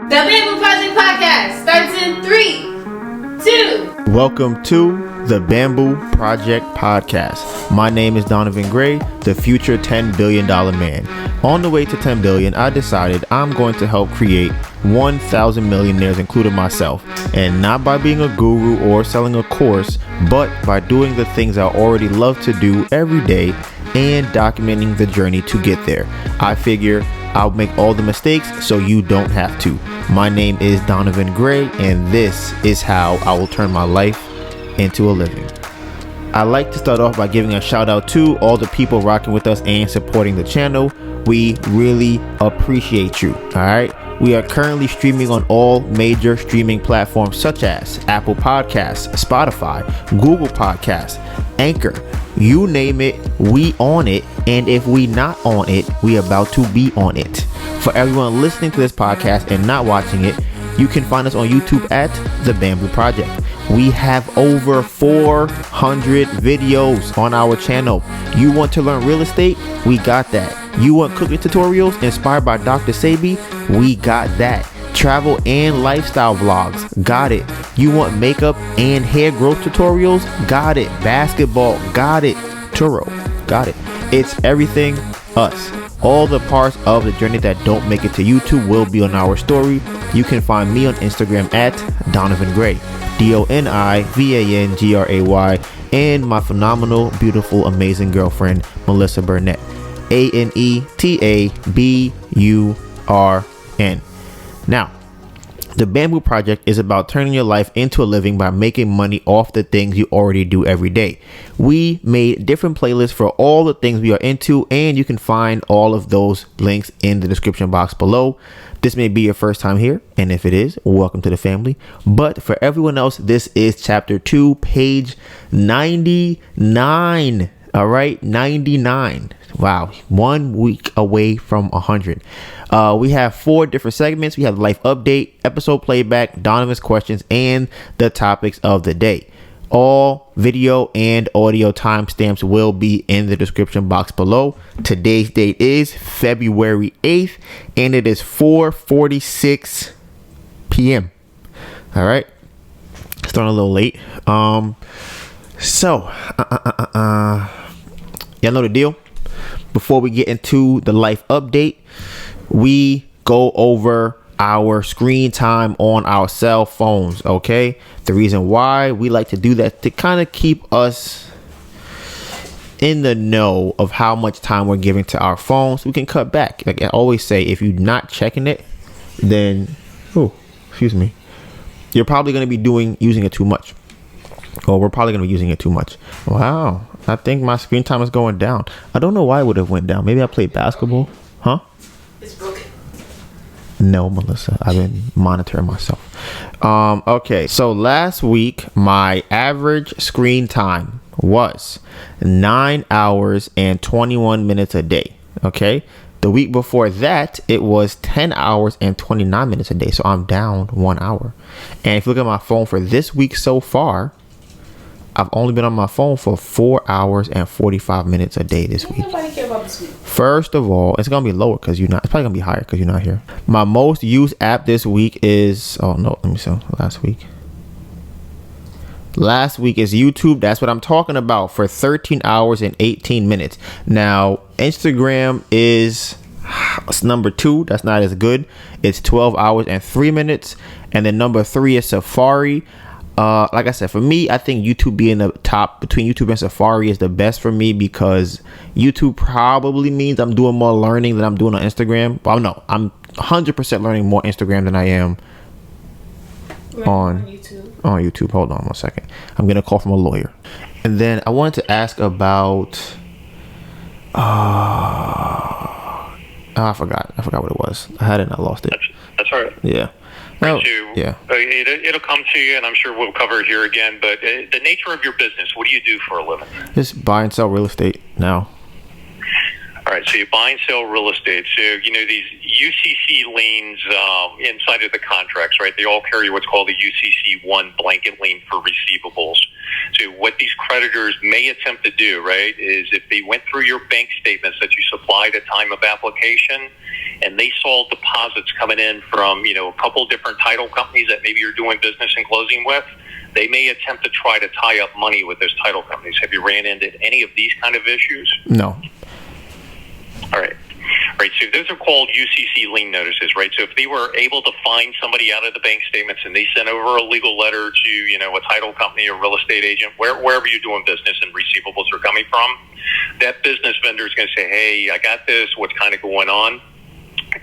The Bamboo Project Podcast starts in 3, 2. Welcome to the Bamboo Project Podcast. My name is Donovan Gray, the future $10 billion man. On the way to 10 billion, I decided I'm going to help create 1,000 millionaires, including myself. And not by being a guru or selling a course, but by doing the things I already love to do every day and documenting the journey to get there. I figure I'll make all the mistakes so you don't have to. My name is Donovan Gray, and this is how I will turn my life into a living. I like to start off by giving a shout out to all the people rocking with us and supporting the channel. We really appreciate you. All right. We are currently streaming on all major streaming platforms such as Apple Podcasts, Spotify, Google Podcasts, Anchor, you name it, we on it. And if we not on it, we about to be on it. For everyone listening to this podcast and not watching it, you can find us on YouTube at The Bamboo Project. We have over 400 videos on our channel. You want to learn real estate? We got that. You want cooking tutorials inspired by Dr.Sebi? We got that. Travel and lifestyle vlogs? Got it. You want makeup and hair growth tutorials? Got it. Basketball? Got it. Turo? Got it. It's everything us. All the parts of the journey that don't make it to YouTube will be on our story. You can find me on Instagram at Donovan Gray, DONIVANGRAY, and my phenomenal, beautiful, amazing girlfriend, Melissa Burnett, ANETABURN. Now, the Bamboo Project is about turning your life into a living by making money off the things you already do every day. We made different playlists for all the things we are into, and you can find all of those links in the description box below. This may be your first time here, and if it is, welcome to the family. But for everyone else, this is chapter 2, page 99. All right, 99. Wow, 1 week away from 100. We have 4 different segments. We have life update, episode playback, Donovan's questions, and the topics of the day. All video and audio timestamps will be in the description box below. Today's date is February 8th, and it is 4:46 p.m. All right, starting a little late. Y'all know the deal. Before we get into the life update, we go over our screen time on our cell phones. Okay, the reason why we like to do that to kind of keep us in the know of how much time we're giving to our phones. We can cut back. Like I always say, if you're not checking it, then you're probably going to be using it too much. Or we're probably going to be using it too much. Wow, I think my screen time is going down. I don't know why it would have went down. Maybe I played basketball. Huh? It's broken. No, Melissa, I've been monitoring myself. Okay, so last week my average screen time was 9 hours and 21 minutes a day. Okay, the week before that it was 10 hours and 29 minutes a day. So I'm down 1 hour. And if you look at my phone for this week so far, I've only been on my phone for 4 hours and 45 minutes a day this week. Nobody care about this week. First of all, it's gonna be lower because you're not. It's probably gonna be higher because you're not here. My most used app this week is last week is YouTube. That's what I'm talking about, for 13 hours and 18 minutes. Now Instagram is number 2. That's not as good. It's 12 hours and 3 minutes. And then number 3 is Safari. Like I said, for me, I think YouTube being the top between YouTube and Safari is the best for me, because YouTube probably means I'm doing more learning than I'm doing on Instagram. Well, no, I'm 100% learning more Instagram than I am on YouTube. Hold on 1 second. I'm getting a call from a lawyer. And then I wanted to ask about I forgot what it was. I had it and I lost it. That's all right. Yeah. It'll come to you, and I'm sure we'll cover it here again. But the nature of your business, what do you do for a living? Just buy and sell real estate now. All right, so you buy and sell real estate. So, these UCC liens inside of the contracts, right? They all carry what's called a UCC1 blanket lien for receivables. So what these creditors may attempt to do, right, is if they went through your bank statements that you supplied at time of application and they saw deposits coming in from, a couple different title companies that maybe you're doing business and closing with, they may attempt to try to tie up money with those title companies. Have you ran into any of these kind of issues? No. All right. Right, so those are called UCC lien notices, right? So if they were able to find somebody out of the bank statements and they sent over a legal letter to, a title company or real estate agent, wherever you're doing business and receivables are coming from, that business vendor is going to say, hey, I got this, what's kind of going on?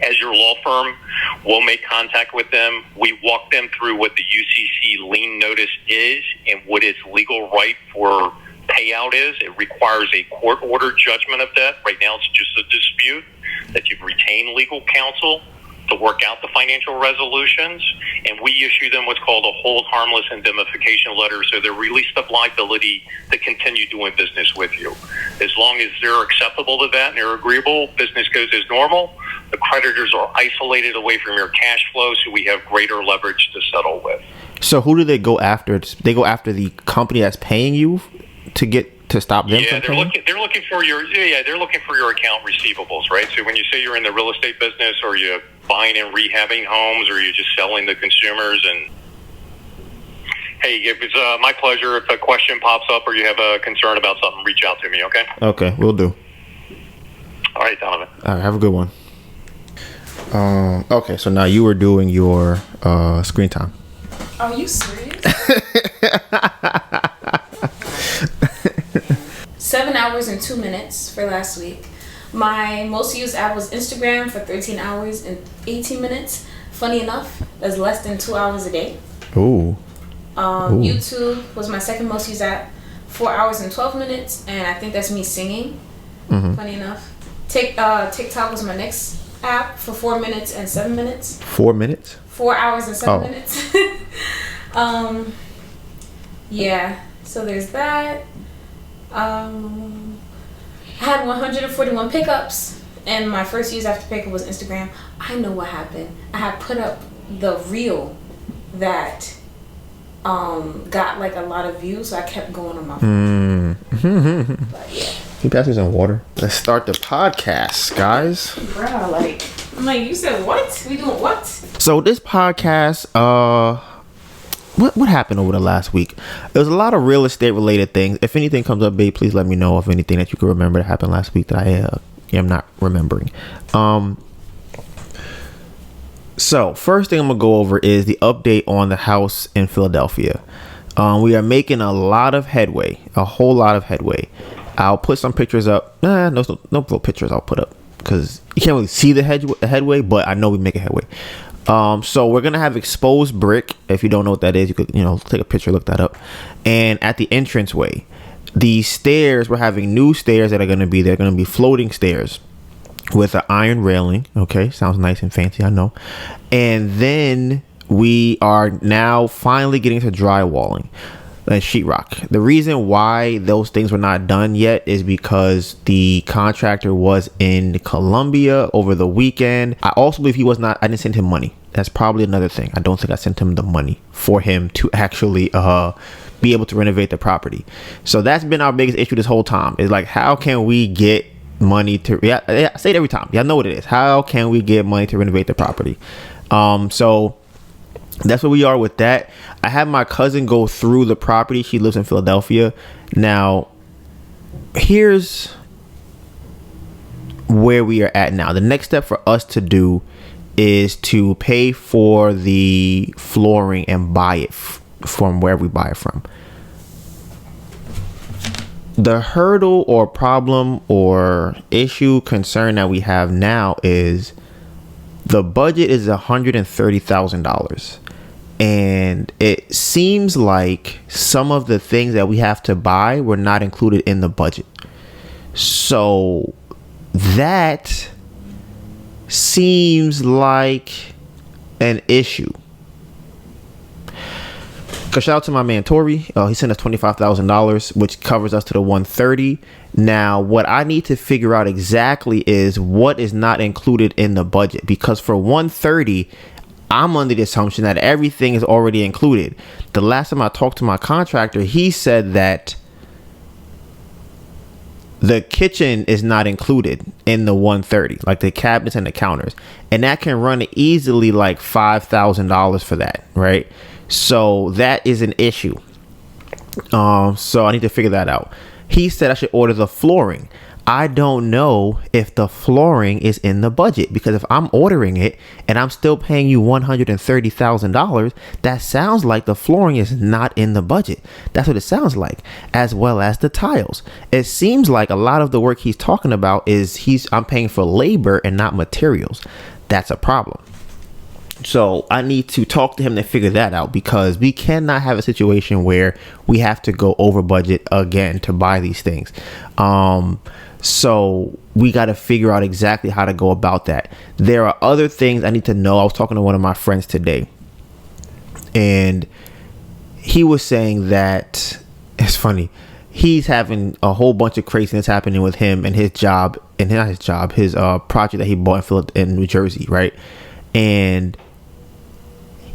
As your law firm, we'll make contact with them. We walk them through what the UCC lien notice is and what its legal right for payout is. It requires a court order judgment of that. Right now it's just a dispute that you've retained legal counsel to work out the financial resolutions, and we issue them what's called a hold harmless indemnification letter, so they're released of liability to continue doing business with you. As long as they're acceptable to that and they're agreeable, business goes as normal. The creditors are isolated away from your cash flow, so we have greater leverage to settle with. So who do they go after? They go after the company that's paying you to stop them from paying? They're looking for your account receivables, right? So when you say you're in the real estate business, or you're buying and rehabbing homes, or you're just selling to consumers, and hey, if it's my pleasure. If a question pops up or you have a concern about something, reach out to me, okay? Okay, will do. All right, Donovan. All right, have a good one. Okay, so now you were doing your screen time. Are you serious? 7 hours and 2 minutes for last week. My most used app was Instagram for 13 hours and 18 minutes. Funny enough, that's less than 2 hours a day. Ooh. YouTube was my second most used app, 4 hours and 12 minutes, and I think that's me singing. Mm-hmm. Funny enough. TikTok was my next app for 4 minutes and 7 minutes. 4 minutes? 4 hours and 7 minutes. Yeah, so there's that. I had 141 pickups, and my first use after pickup was Instagram. I know what happened. I had put up the reel that got like a lot of views, so I kept going on my phone. But yeah. Can you pass me some water? Let's start the podcast, guys. Bruh, I'm like, you said what? We doing what? So this podcast, what happened over the last week? There's a lot of real estate related things. If anything comes up, babe, please let me know of anything that you can remember that happened last week that I am not remembering. So first thing I'm gonna go over is the update on the house in Philadelphia. We are making a lot of headway, a whole lot of headway. I'll put some pictures up. No pictures I'll put up because you can't really see the headway, but I know we make a headway. So we're gonna have exposed brick. If you don't know what that is, you could take a picture, look that up. And at the entranceway, the stairs, we're having new stairs that are gonna be there. Gonna be floating stairs with an iron railing. Okay, sounds nice and fancy, I know. And then we are now finally getting to drywalling and sheetrock. The reason why those things were not done yet is because the contractor was in Colombia over the weekend. I also believe he was not. I didn't send him money. That's probably another thing. I don't think I sent him the money for him to actually be able to renovate the property. So that's been our biggest issue this whole time. Is like, how can we get money to? Yeah, I say it every time. Y'all know what it is. How can we get money to renovate the property? So that's where we are with that. I had my cousin go through the property. She lives in Philadelphia. Now, here's where we are at now. The next step for us to do is to pay for the flooring and buy it from wherever we buy it from. The hurdle or problem or issue concern that we have now is the budget is $130,000. And it seems like some of the things that we have to buy were not included in the budget. So that seems like an issue. Cause shout out to my man Tori. He sent us $25,000, which covers us to the 130. Now, what I need to figure out exactly is what is not included in the budget, because for 130, I'm under the assumption that everything is already included. The last time I talked to my contractor, he said that the kitchen is not included in the 130, like the cabinets and the counters, and that can run easily like $5,000 for that, right? So that is an issue. So I need to figure that out. He said I should order the flooring. I don't know if the flooring is in the budget, because if I'm ordering it and I'm still paying you $130,000, that sounds like the flooring is not in the budget. That's what it sounds like, as well as the tiles. It seems like a lot of the work he's talking about is I'm paying for labor and not materials. That's a problem. So I need to talk to him to figure that out, because we cannot have a situation where we have to go over budget again to buy these things. So we got to figure out exactly how to go about that. There are other things I need to know. I was talking to one of my friends today, and he was saying that it's funny. He's having a whole bunch of craziness happening with him and his job, and not his job, his project that he bought in New Jersey, right? And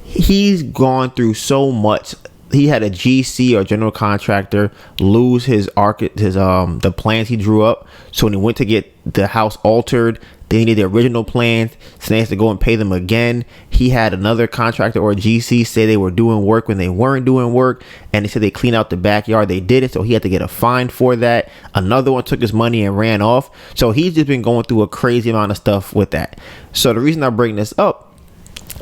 he's gone through so much. He had a GC, or general contractor, lose the plans he drew up. So when he went to get the house altered, they needed the original plans, so they has to go and pay them again. He had another contractor or a GC say they were doing work when they weren't doing work, and they said they cleaned out the backyard. They did it, so he had to get a fine for that. Another one took his money and ran off. So he's just been going through a crazy amount of stuff with that. So the reason I bring this up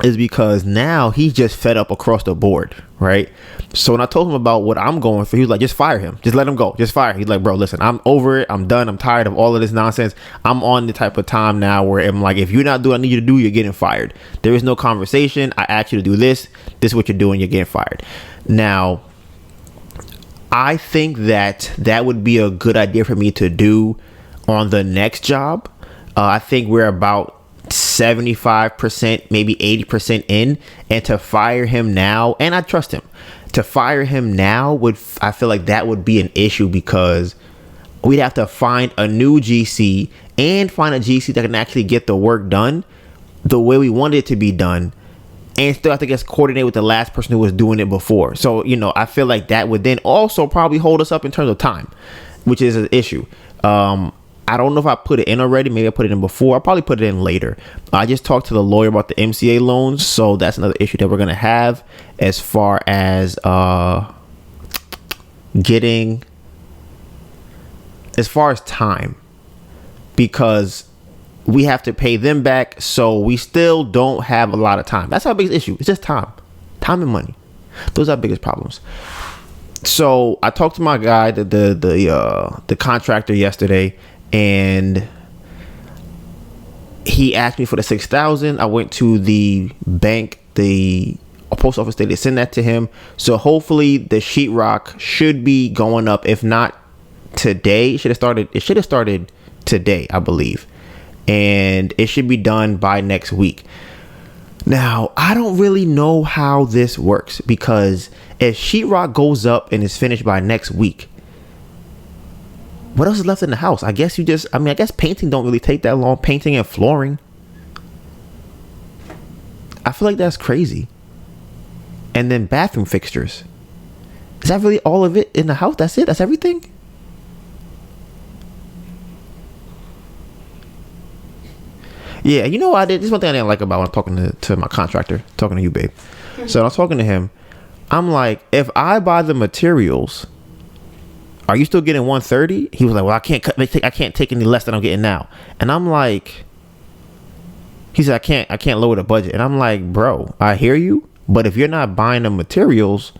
is because now he's just fed up across the board, right? So when I told him about what I'm going through, he was like, just fire him. Just let him go. Just fire him. He's like, bro, listen, I'm over it. I'm done. I'm tired of all of this nonsense. I'm on the type of time now where I'm like, if you're not doing what I need you to do, you're getting fired. There is no conversation. I asked you to do this. This is what you're doing. You're getting fired. Now, I think that would be a good idea for me to do on the next job. I think we're about 75%, maybe 80% in, and to fire him now, and I trust him, to fire him now I feel like that would be an issue, because we'd have to find a new GC and find a GC that can actually get the work done the way we wanted it to be done, and still have to get coordinated with the last person who was doing it before. So, I feel like that would then also probably hold us up in terms of time, which is an issue. I don't know if I put it in already. Maybe I put it in before. I'll probably put it in later. I just talked to the lawyer about the MCA loans, so that's another issue that we're going to have as far as time, because we have to pay them back, so we still don't have a lot of time. That's our biggest issue. It's just time and money. Those are our biggest problems. So I talked to my guy, the contractor, yesterday, and he asked me for the $6,000. I went to the bank, the post office, they send that to him. So hopefully the sheetrock should be going up. If not today, it should have started today, I believe, and it should be done by next week. Now, I don't really know how this works, because if sheetrock goes up and is finished by next week, what else is left in the house? I guess I guess painting don't really take that long. Painting and flooring. I feel like that's crazy. And then bathroom fixtures. Is that really all of it in the house? That's it? That's everything? Yeah, you know what I did? This is one thing I didn't like about when I'm talking to my contractor. Talking to you, babe. So I was talking to him. I'm like, if I buy the materials, are you still getting 130? He was like, well, I can't take any less than I'm getting now. And I'm like, he said, I can't lower the budget. And I'm like, bro, I hear you, but if you're not buying the materials,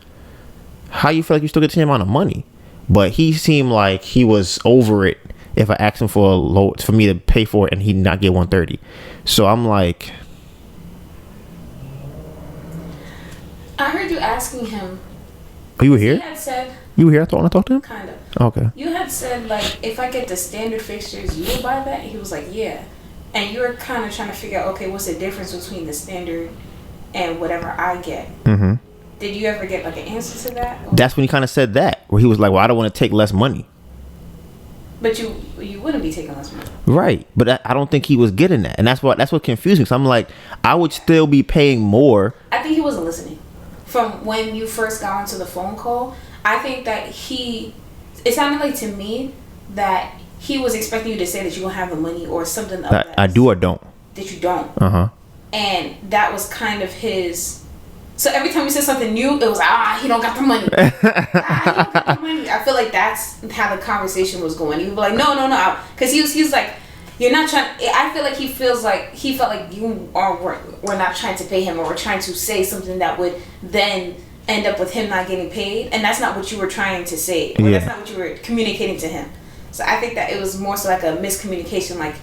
how you feel like you still get the same amount of money? But he seemed like he was over it if I asked him for me to pay for it and he'd not get 130. So I'm like, I heard you asking him. Oh, you were here? He had said. You were here? I talked to him? Kind of. Okay. You had said, like, if I get the standard fixtures, you will buy that? He was like, yeah. And you were kind of trying to figure out, okay, what's the difference between the standard and whatever I get? Mm-hmm. Did you ever get like an answer to that? That's when he kind of said that, where he was like, well, I don't want to take less money. But you wouldn't be taking less money. Right. But I don't think he was getting that. And that's what confused me. So I'm like, I would still be paying more. I think he wasn't listening. From when you first got onto the phone call, I think that it sounded like to me that he was expecting you to say that you don't have the money or something of that. I do or don't. That you don't. Uh-huh. And that was kind of his. So every time you said something new, it was he don't got the money. He don't got the money. I feel like that's how the conversation was going. He would be like, no, because he was like, you're not trying. I feel like he felt like you were not trying to pay him, or were trying to say something that would then end up with him not getting paid, and that's not what you were trying to say, or that's not what you were communicating to him. So I think that it was more so like a miscommunication. Like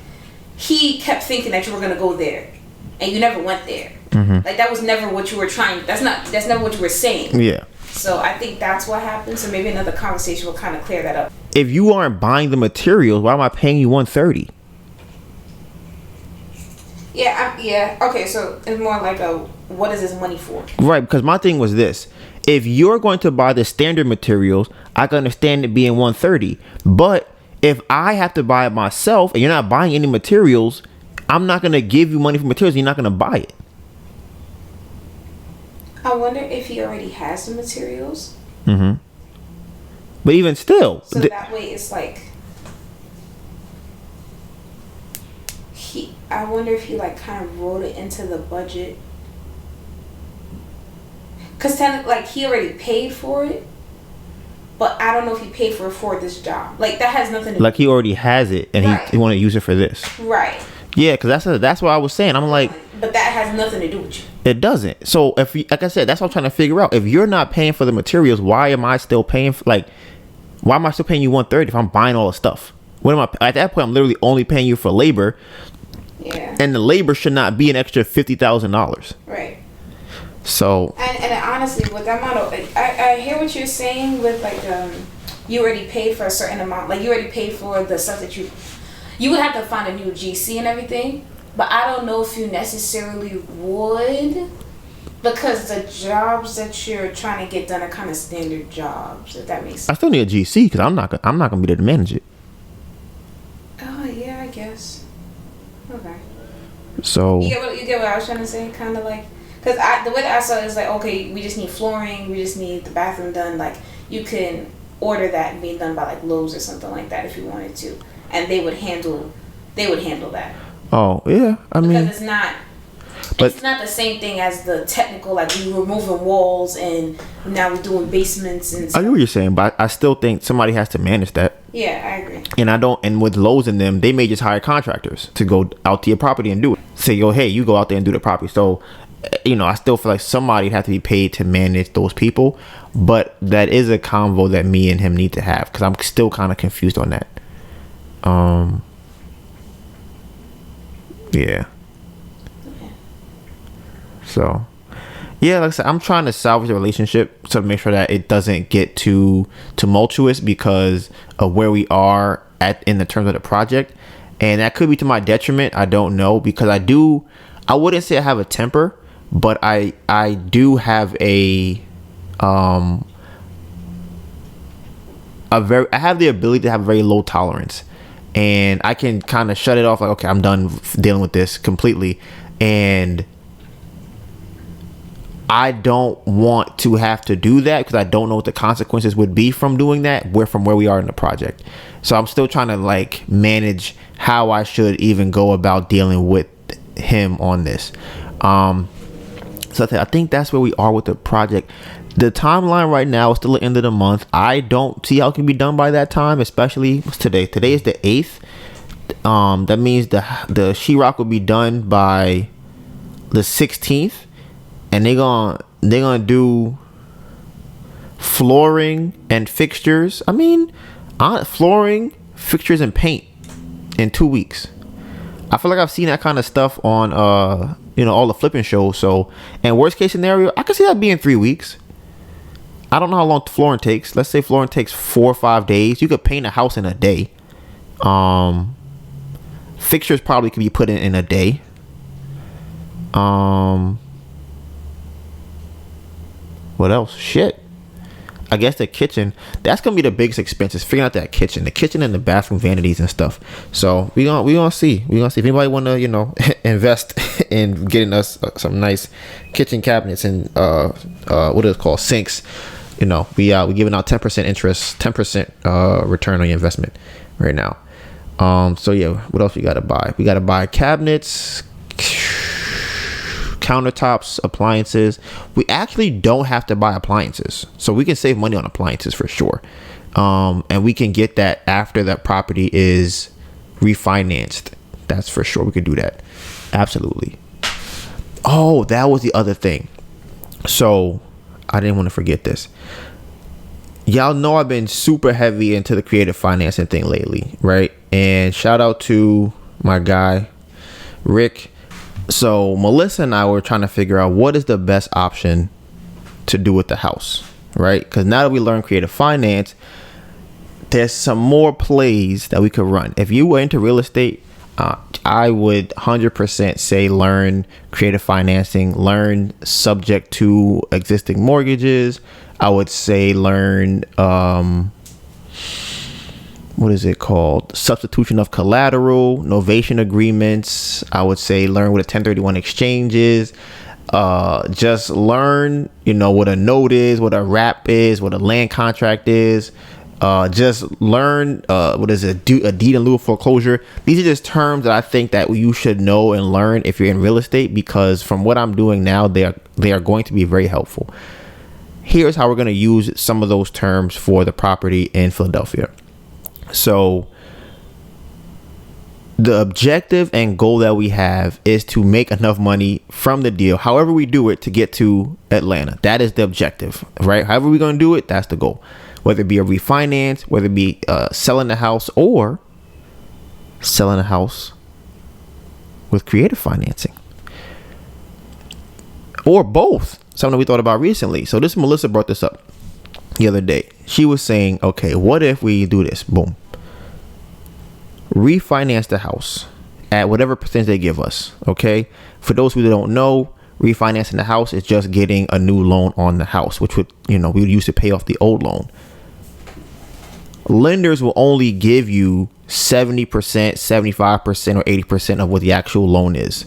he kept thinking that you were gonna go there, and you never went there. Mm-hmm. Like that was never what you were trying. That's never what you were saying. Yeah. So I think that's what happened. So maybe another conversation will kind of clear that up. If you aren't buying the materials, why am I paying you $130? Yeah. Okay, so it's more like what is this money for? Right, because my thing was this. If you're going to buy the standard materials, I can understand it being $130. But if I have to buy it myself and you're not buying any materials, I'm not going to give you money for materials and you're not going to buy it. I wonder if he already has the materials. Mm-hmm. But even still. So that way it's like... I wonder if he like kind of wrote it into the budget. Because like he already paid for it. But I don't know if he paid for this job. Like that has nothing to do. Like he already has it and he want to use it for this. Right. Yeah, because that's what I was saying. I'm like... But that has nothing to do with you. It doesn't. So if you, like I said, that's what I'm trying to figure out. If you're not paying for the materials, why am I still paying for, why am I still paying you $130 if I'm buying all the stuff? What am I at that point? I'm literally only paying you for labor. Yeah. And the labor should not be an extra $50,000. Right. So. And honestly, with that model, I hear what you're saying with you already paid for a certain amount. Like you already paid for the stuff that you would have to find a new GC and everything. But I don't know if you necessarily would, because the jobs that you're trying to get done are kind of standard jobs. If that makes sense. I still need a GC because I'm not gonna be there to manage it. Oh yeah, I guess. Okay. So. You get what I was trying to say, kind of like, because the way that I saw it is like, okay, we just need flooring, we just need the bathroom done. Like you can order that and be done by like Lowe's or something like that if you wanted to, and they would handle that. Oh yeah, I mean, because it's not the same thing as the technical, like we were moving walls and now we're doing basements and stuff. I know what you're saying, but I still think somebody has to manage that. Yeah, I agree. And with Lowe's and them, they may just hire contractors to go out to your property and do it. Say, hey, you go out there and do the property. So, I still feel like somebody have to be paid to manage those people, but that is a convo that me and him need to have because I'm still kind of confused on that. Yeah. Okay. So, yeah, like I said, I'm trying to salvage the relationship to make sure that it doesn't get too tumultuous because of where we are in the terms of the project, and that could be to my detriment. I don't know because I wouldn't say I have a temper, but I do have I have the ability to have very low tolerance. And I can kind of shut it off like, okay, I'm done dealing with this completely. And I don't want to have to do that because I don't know what the consequences would be from doing that. From where we are in the project. So I'm still trying to manage how I should even go about dealing with him on this. So I think that's where we are with the project. The timeline right now is still the end of the month. I don't see how it can be done by that time, especially today. Today is the 8th. That means the sheetrock will be done by the 16th, and they're gonna do flooring and fixtures. I mean, flooring, fixtures, and paint in 2 weeks. I feel like I've seen that kind of stuff on all the flipping shows. So, and worst case scenario, I could see that being 3 weeks. I don't know how long flooring takes. Let's say flooring takes 4 or 5 days. You could paint a house in a day. Fixtures probably could be put in a day. What else? Shit. I guess the kitchen, that's gonna be the biggest expense, is figuring out that kitchen and the bathroom vanities and stuff. So we gonna see if anybody wanna, invest in getting us some nice kitchen cabinets and what is it called, sinks. We giving out 10% interest, 10% return on your investment right now. So yeah, what else we gotta buy? We gotta buy cabinets, countertops, appliances. We actually don't have to buy appliances, so we can save money on appliances for sure. And we can get that after that property is refinanced. That's for sure. We could do that. Absolutely. Oh, that was the other thing. So I didn't want to forget this. Y'all know I've been super heavy into the creative financing thing lately, right? And shout out to my guy, Rick. So Melissa and I were trying to figure out what is the best option to do with the house, right? Because now that we learned creative finance, there's some more plays that we could run. If you were into real estate, I would 100% say learn creative financing, learn subject to existing mortgages. I would say learn what is it called? Substitution of collateral, novation agreements. I would say learn what a 1031 exchange is. Just learn, what a note is, what a wrap is, what a land contract is. Just learn what is a deed in lieu of foreclosure. These are just terms that I think that you should know and learn if you're in real estate, because from what I'm doing now, they are going to be very helpful. Here's how we're going to use some of those terms for the property in Philadelphia. So the objective and goal that we have is to make enough money from the deal, however we do it, to get to Atlanta. That is the objective, right? However we're going to do it, that's the goal. Whether it be a refinance, whether it be selling the house, or selling a house with creative financing, or both. Something we thought about recently. So Melissa brought this up the other day. She was saying, okay, what if we do this? Boom. Refinance the house at whatever percentage they give us. Okay. For those who don't know, refinancing the house is just getting a new loan on the house, which would, we would use to pay off the old loan. Lenders will only give you 70%, 75%, or 80% of what the actual loan is.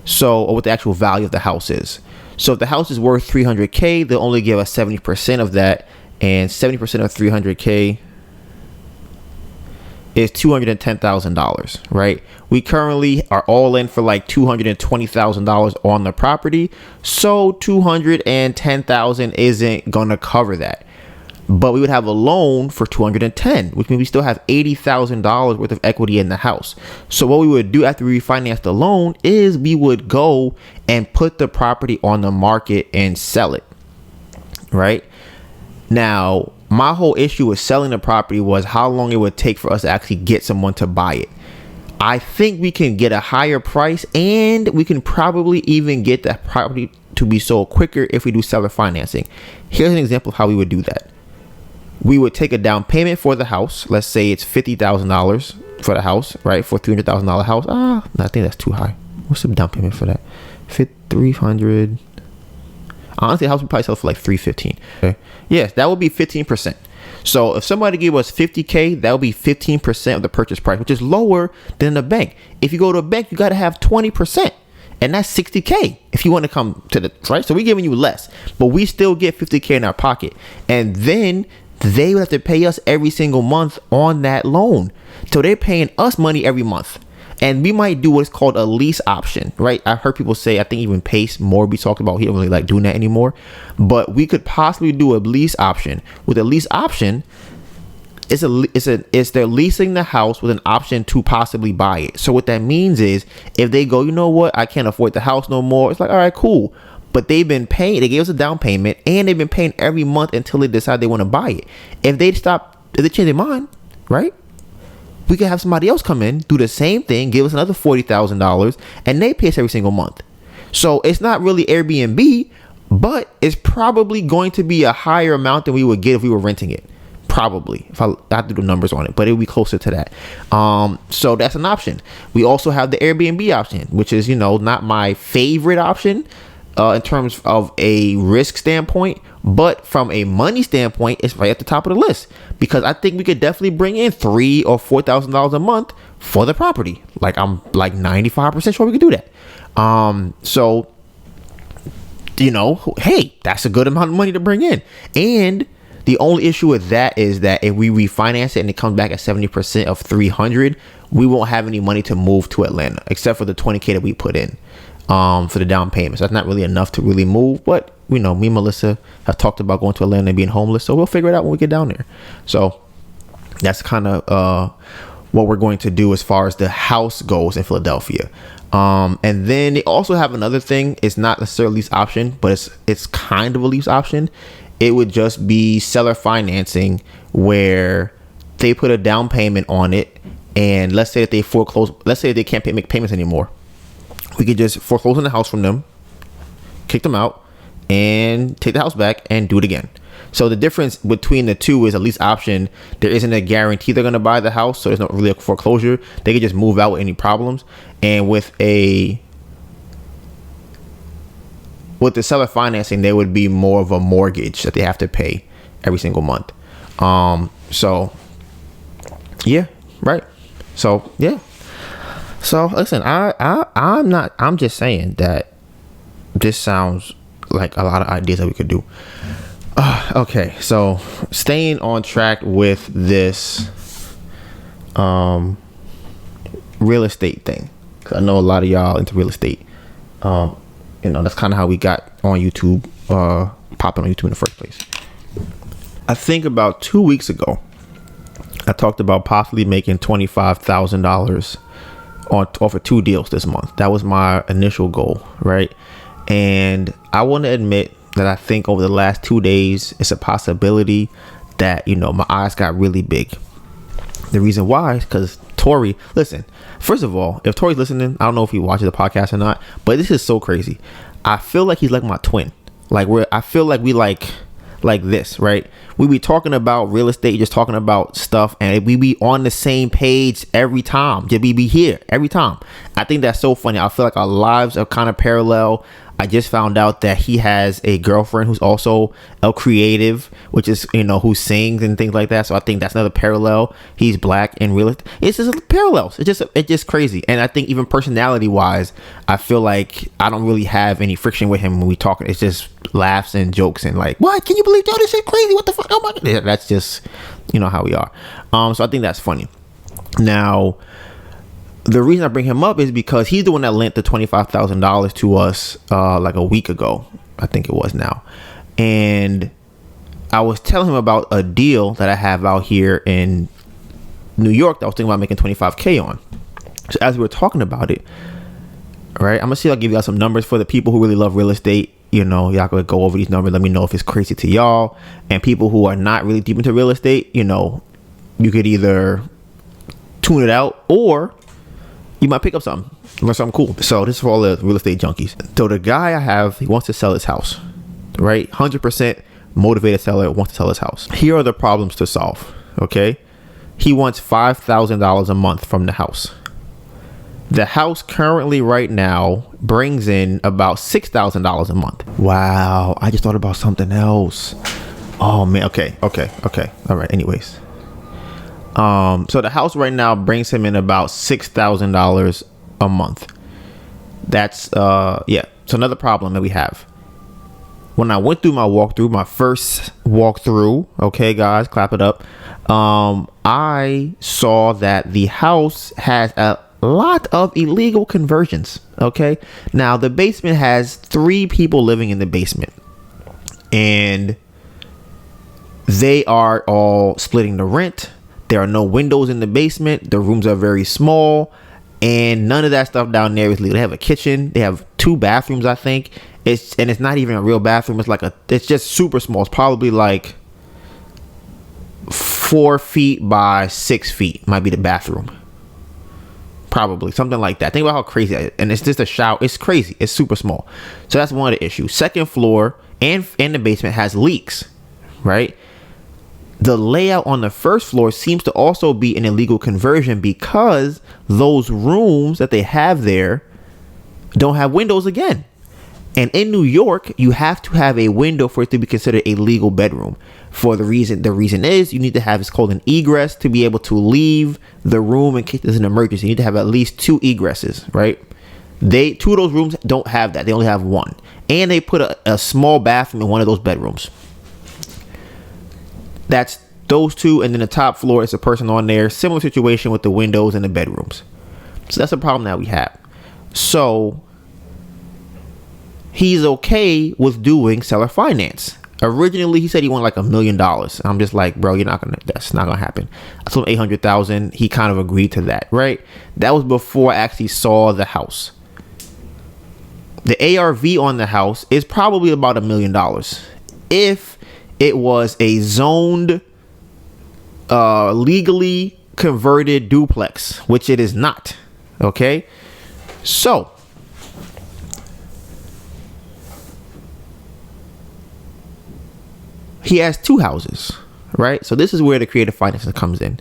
So, or what the actual value of the house is. So if the house is worth $300K, they'll only give us 70% of that, and 70% of $300K is $210,000, right? We currently are all in for like $220,000 on the property, so $210,000 isn't gonna cover that. But we would have a loan for $210,000, which means we still have $80,000 worth of equity in the house. So what we would do after we refinance the loan is we would go and put the property on the market and sell it, right? Now, my whole issue with selling the property was how long it would take for us to actually get someone to buy it. I think we can get a higher price, and we can probably even get that property to be sold quicker if we do seller financing. Here's an example of how we would do that. We would take a down payment for the house. Let's say it's $50,000 for the house, right? For a $300,000 house. I think that's too high. What's the down payment for that? $300. Honestly, the house would probably sell for like $315. Okay. Yes, that would be 15%. So if somebody gave us $50K, that would be 15% of the purchase price, which is lower than the bank. If you go to a bank, you got to have 20%. And that's $60K if you want to come to the, right? So we're giving you less, but we still get $50K in our pocket. And then they would have to pay us every single month on that loan. So they're paying us money every month. And we might do what's called a lease option, right? I've heard people say, I think even Pace Morby talked about, he don't really like doing that anymore. But we could possibly do a lease option. With a lease option, it's they're leasing the house with an option to possibly buy it. So what that means is, if they go, you know what, I can't afford the house no more, it's like, all right, cool. But they've been paying, they gave us a down payment, and they've been paying every month until they decide they want to buy it. If they change their mind, right? We could have somebody else come in, do the same thing, give us another $40,000, and they pay us every single month. So it's not really Airbnb, but it's probably going to be a higher amount than we would get if we were renting it. Probably, if I have to do numbers on it, but it would be closer to that. So that's an option. We also have the Airbnb option, which is, not my favorite option in terms of a risk standpoint, But from a money standpoint, it's right at the top of the list, because I think we could definitely bring in $3,000 or $4,000 a month for the property. Like, I'm like 95% sure we could do that. So, you know, hey, that's a good amount of money to bring in. And the only issue with that is that if we refinance it and it comes back at 70% of 300, we won't have any money to move to Atlanta, except for the $20K that we put in for the down payments. That's not really enough to really move, but you know, me and Melissa have talked about going to Atlanta and being homeless, so we'll figure it out when we get down there. So that's kind of what we're going to do as far as the house goes in Philadelphia. And then they also have another thing. It's not necessarily a lease option, but it's kind of a lease option. It would just be seller financing, where they put a down payment on it, and let's say that they foreclose, let's say that they can't make payments anymore, we could just foreclose on the house from them, kick them out, and take the house back and do it again. So the difference between the two is a lease option. There isn't a guarantee they're going to buy the house, so there's not really a foreclosure. They could just move out with any problems. And with the seller financing, there would be more of a mortgage that they have to pay every single month. So yeah, right. So yeah. So listen, I'm just saying that this sounds like a lot of ideas that we could do. Okay, so staying on track with this real estate thing, 'cause I know a lot of y'all into real estate. You know, that's kind of how we got on YouTube, popping on YouTube in the first place. I think about 2 weeks ago, I talked about possibly making $25,000 off of 2 deals this month. That was my initial goal, right? And I want to admit that I think over the last 2 days, it's a possibility that, you know, my eyes got really big. The reason why is because Tori, listen, first of all, if Tori's listening, I don't know if he watches the podcast or not, but this is so crazy. I feel like he's like my twin. Like, I feel like we like this, right? We be talking about real estate, just talking about stuff, and we be on the same page every time. We be here every time. I think that's so funny. I feel like our lives are kind of parallel. I just found out that he has a girlfriend who's also a creative, which is, you know, who sings and things like that. So I think that's another parallel. He's black and real estate. It's just parallels. It's just crazy. And I think even personality wise, I feel like I don't really have any friction with him when we talk. It's just laughs and jokes and like, what? Can you believe that? This shit crazy? What the fuck? Oh my God. Yeah, that's just, you know, how we are. So I think that's funny. Now, the reason I bring him up is because he's the one that lent the $25,000 to us like a week ago, I think it was now. And I was telling him about a deal that I have out here in New York that I was thinking about making $25K on. So as we were talking about it, right, I'm gonna see if I'll give y'all some numbers for the people who really love real estate. You know, y'all could go over these numbers, let me know if it's crazy to y'all. And people who are not really deep into real estate, you know, you could either tune it out or you might pick up something, learn something cool. So this is for all the real estate junkies. So the guy I have, he wants to sell his house, right? 100% motivated seller, wants to sell his house. Here are the problems to solve, okay? He wants $5,000 a month from the house. The house currently right now brings in about $6,000 a month. Wow, I just thought about something else. Oh man, okay. All right, anyways. So the house right now brings him in about $6,000 a month. That's yeah. So another problem that we have. When I went through my first walkthrough, okay, guys, clap it up. I saw that the house has a lot of illegal conversions. Okay, now the basement has 3 people living in the basement, and they are all splitting the rent. There are no windows in the basement. The rooms are very small, and none of that stuff down there is legal. They have a kitchen. They have 2 bathrooms, I think. It's not even a real bathroom. It's just super small. It's probably like 4 feet by 6 feet might be the bathroom. Probably something like that. Think about how crazy that is. And it's just a shower. It's crazy. It's super small. So that's one of the issues. Second floor and the basement has leaks, right? The layout on the first floor seems to also be an illegal conversion because those rooms that they have there don't have windows again. And in New York, you have to have a window for it to be considered a legal bedroom. For the reason is you need to have, it's called an egress, to be able to leave the room in case there's an emergency. You need to have at least 2 egresses, right? 2 of those rooms don't have that. They only have 1. And they put a small bathroom in one of those bedrooms. That's those 2, and then the top floor is a person on there. Similar situation with the windows and the bedrooms. So that's a problem that we have. So he's okay with doing seller finance. Originally, he said he wanted like $1 million. I'm just like, bro, that's not gonna happen. I told him 800,000. He kind of agreed to that, right? That was before I actually saw the house. The ARV on the house is probably about $1 million. If it was a zoned, legally converted duplex, which it is not. Okay, so he has 2 houses, right? So this is where the creative financing comes in,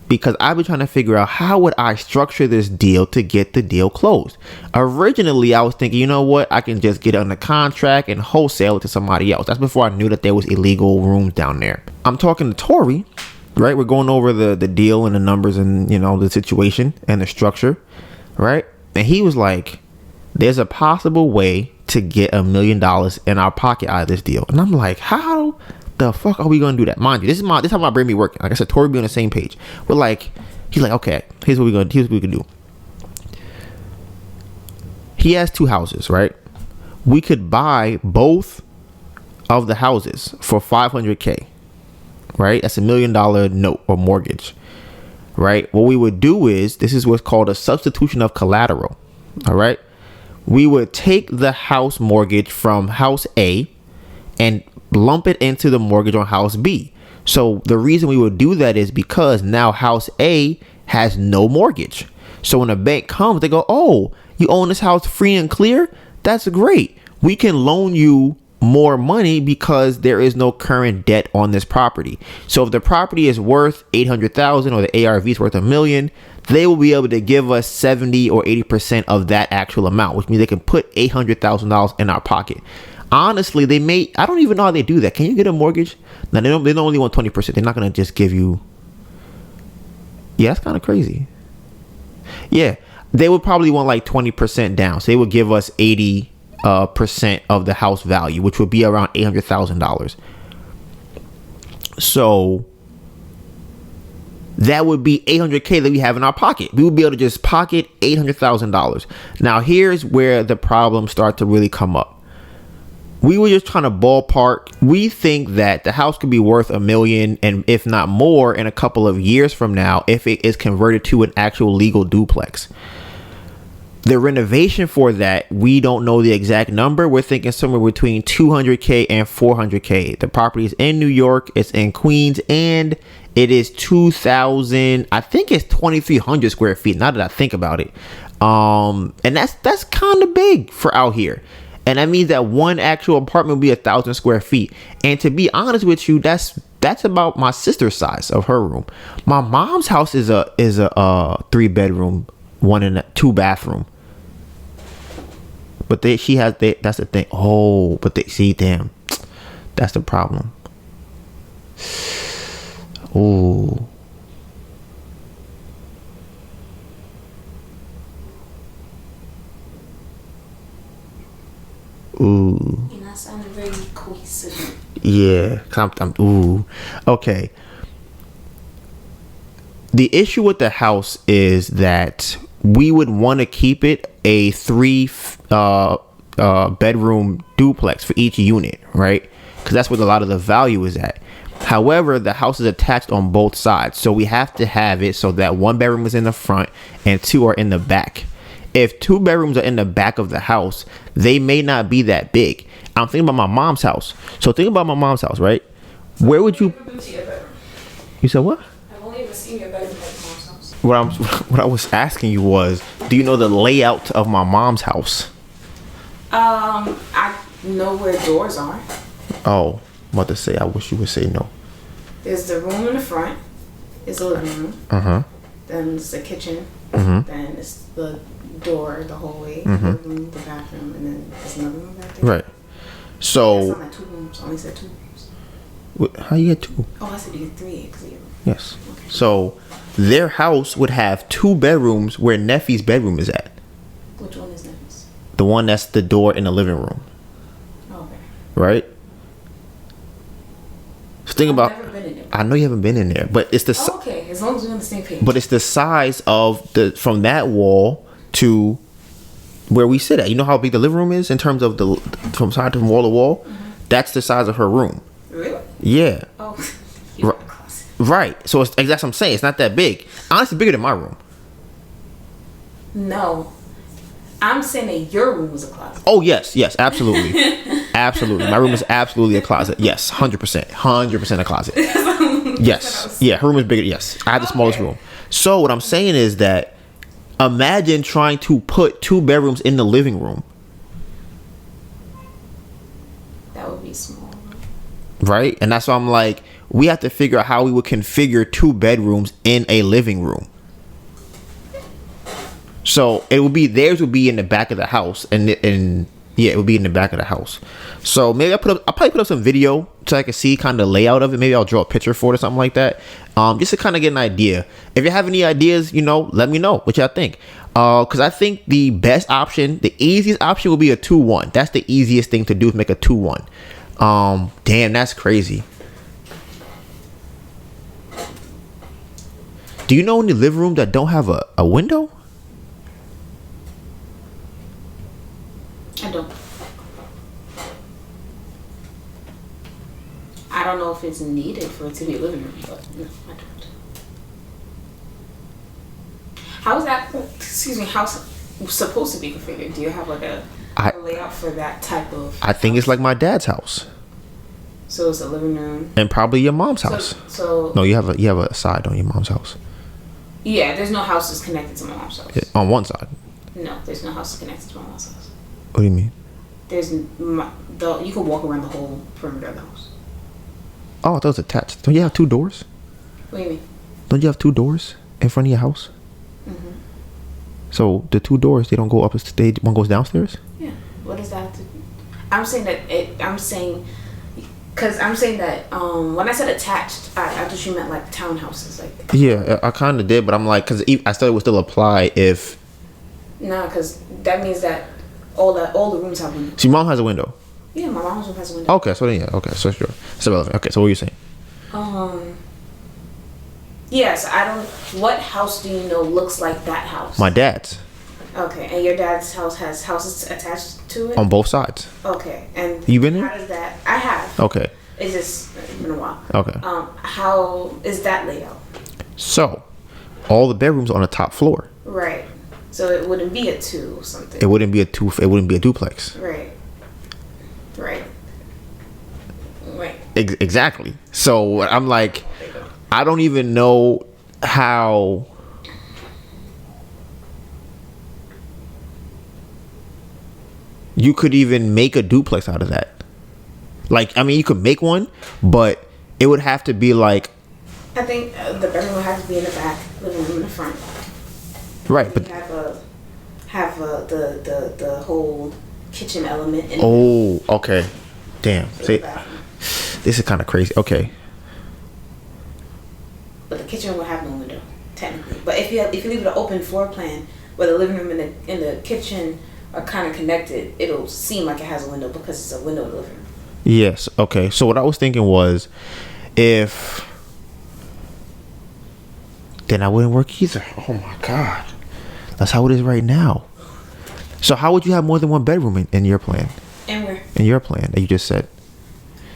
because I've been trying to figure out how would I structure this deal to get the deal closed. Originally, I was thinking, you know what, I can just get it under contract and wholesale it to somebody else. That's before I knew that there was illegal rooms down there. I'm talking to Tori, right? We're going over the deal and the numbers and, you know, the situation and the structure, right? And he was like, there's a possible way to get $1 million in our pocket out of this deal. And I'm like, how the fuck are we gonna do that? Mind you, this is how my brain be working. Like I said, Tori be on the same page. We're like, he's like, okay, here's what we can do. He has 2 houses, right? We could buy both of the houses for $500K, right? That's $1 million note or mortgage, right? What we would do is, this is what's called a substitution of collateral. All right, we would take the house mortgage from house A and lump it into the mortgage on house B. So the reason we would do that is because now house A has no mortgage. So when a bank comes, they go, oh, you own this house free and clear? That's great. We can loan you more money because there is no current debt on this property. So if the property is worth 800,000 or the ARV is worth $1 million, they will be able to give us 70 or 80% of that actual amount, which means they can put $800,000 in our pocket. Honestly, I don't even know how they do that. Can you get a mortgage? No, they don't only want 20%. They're not going to just give you. Yeah, that's kind of crazy. Yeah, they would probably want like 20% down. So they would give us 80% of the house value, which would be around $800,000. So that would be $800K that we have in our pocket. We would be able to just pocket $800,000. Now, here's where the problems start to really come up. We were just trying to ballpark. We think that the house could be worth $1 million, and if not more, in a couple of years from now, if it is converted to an actual legal duplex. The renovation for that, we don't know the exact number. We're thinking somewhere between $200K and $400K. The property is in New York, it's in Queens, and it is 2,000. I think it's 2,300 square feet. Now that I think about it, and that's kind of big for out here. And that means that one actual apartment will be 1,000 square feet. And to be honest with you, that's about my sister's size of her room. My mom's house is a 3-bedroom, 1 and 2 bathroom. But that's the thing. Oh, but damn, that's the problem. Oh. Ooh. And that sounded very cohesive. Yeah. Ooh. Okay. The issue with the house is that we would want to keep it a 3 bedroom duplex for each unit, right? Because that's where a lot of the value is at. However, the house is attached on both sides, so we have to have it so that 1 bedroom is in the front and 2 are in the back. If 2 bedrooms are in the back of the house, they may not be that big. I'm thinking about my mom's house. So think about my mom's house, right? Where would you? You said what? I've only ever seen your bedroom at my mom's house. What I was asking you was, do you know the layout of my mom's house? I know where doors are. Oh, I'm about to say, I wish you would say no. There's the room in the front. It's the living room. Uh-huh. Then it's the kitchen. Mm-hmm. Then it's the door, the hallway, the room, the bathroom, and then there's another room back there. Right. So. It's not like 2 rooms. I only said 2 rooms. How you get 2? Oh, I said you get 3 because you. Yes. Okay. So their house would have 2 bedrooms where Neffy's bedroom is at. Which one is Neffy's? The one that's the door in the living room. Oh, okay. Right. So think about. I've never been in there. I know you haven't been in there, but it's the. Oh, okay, as long as we're on the same page. But it's the size of the from that wall to where we sit at. You know how big the living room is in terms of the from side to wall to wall. That's the size of her room. Really? Yeah. Oh. Right. So that's what I'm saying. It's not that big. Honestly, bigger than my room. No. I'm saying that your room was a closet. Oh, yes, absolutely. Absolutely. My room is absolutely a closet. Yes, 100%. 100% a closet. Yes. Yeah, her room is bigger. Yes. I have the smallest room. So what I'm saying is that imagine trying to put 2 bedrooms in the living room. That would be small. Right? And that's why I'm like, we have to figure out how we would configure 2 bedrooms in a living room. So it would be theirs would be in the back of the house, and yeah, it would be in the back of the house. So maybe I'll probably put up some video so I can see kind of the layout of it. Maybe I'll draw a picture for it or something like that, just to kind of get an idea. If you have any ideas, let me know what y'all think. Because I think the best option, the easiest option, will be a 2-1. That's the easiest thing to do is make a 2-1. Damn, that's crazy. Do you know any living room that don't have a window? I don't. I don't know if it's needed for it to be a living room, but no, I don't. How is that? Excuse me. How's supposed to be configured? Do you have like a layout for that type of? I think it's like my dad's house. So it's a living room and probably your mom's house. So no, you have a side on your mom's house. Yeah, there's no houses connected to my mom's house. Yeah, on one side. No, there's no houses connected to my mom's house. What do you mean? You can walk around the whole perimeter of the house. Oh, I thought it was attached. Don't you have 2 doors? What do you mean? Don't you have 2 doors in front of your house? Mm-hmm. So the 2 doors, they don't go up. One goes downstairs. Yeah. What does that have to do? I'm saying that when I said attached, I thought you meant like townhouses, like. Yeah, I kind of did, but I'm like, because I still would still apply if. Nah, because that means that all the rooms have windows. So your mom has a window. Yeah, my mom's room has a window. Okay, so then okay, so sure, it's irrelevant. Okay, so what are you saying? Yes, what house do you know looks like that house? My dad's. Okay, and your dad's house has houses attached to it? On both sides. Okay, and you been there? How does that? I have. Okay. It's just been a while. Okay. How is that laid out? So, all the bedrooms are on the top floor. Right. So it wouldn't be a 2 or something. It wouldn't be a duplex. Right. Exactly. So I'm like, I don't even know how. You could even make a duplex out of that. Like, I mean, you could make one, but it would have to be like. I think the bedroom would have to be in the back, living room in the front. Right, but have the whole kitchen element in it. Okay. Damn. See, this is kind of crazy. Okay. But the kitchen would have no window, technically. But if you leave it an open floor plan where the living room and the kitchen are kind of connected, it'll seem like it has a window because it's a window in the living room. Yes. Okay. So what I was thinking was, then I wouldn't work either. Oh my God. That's how it is right now. So how would you have more than one bedroom in your plan? And where? In your plan that you just said.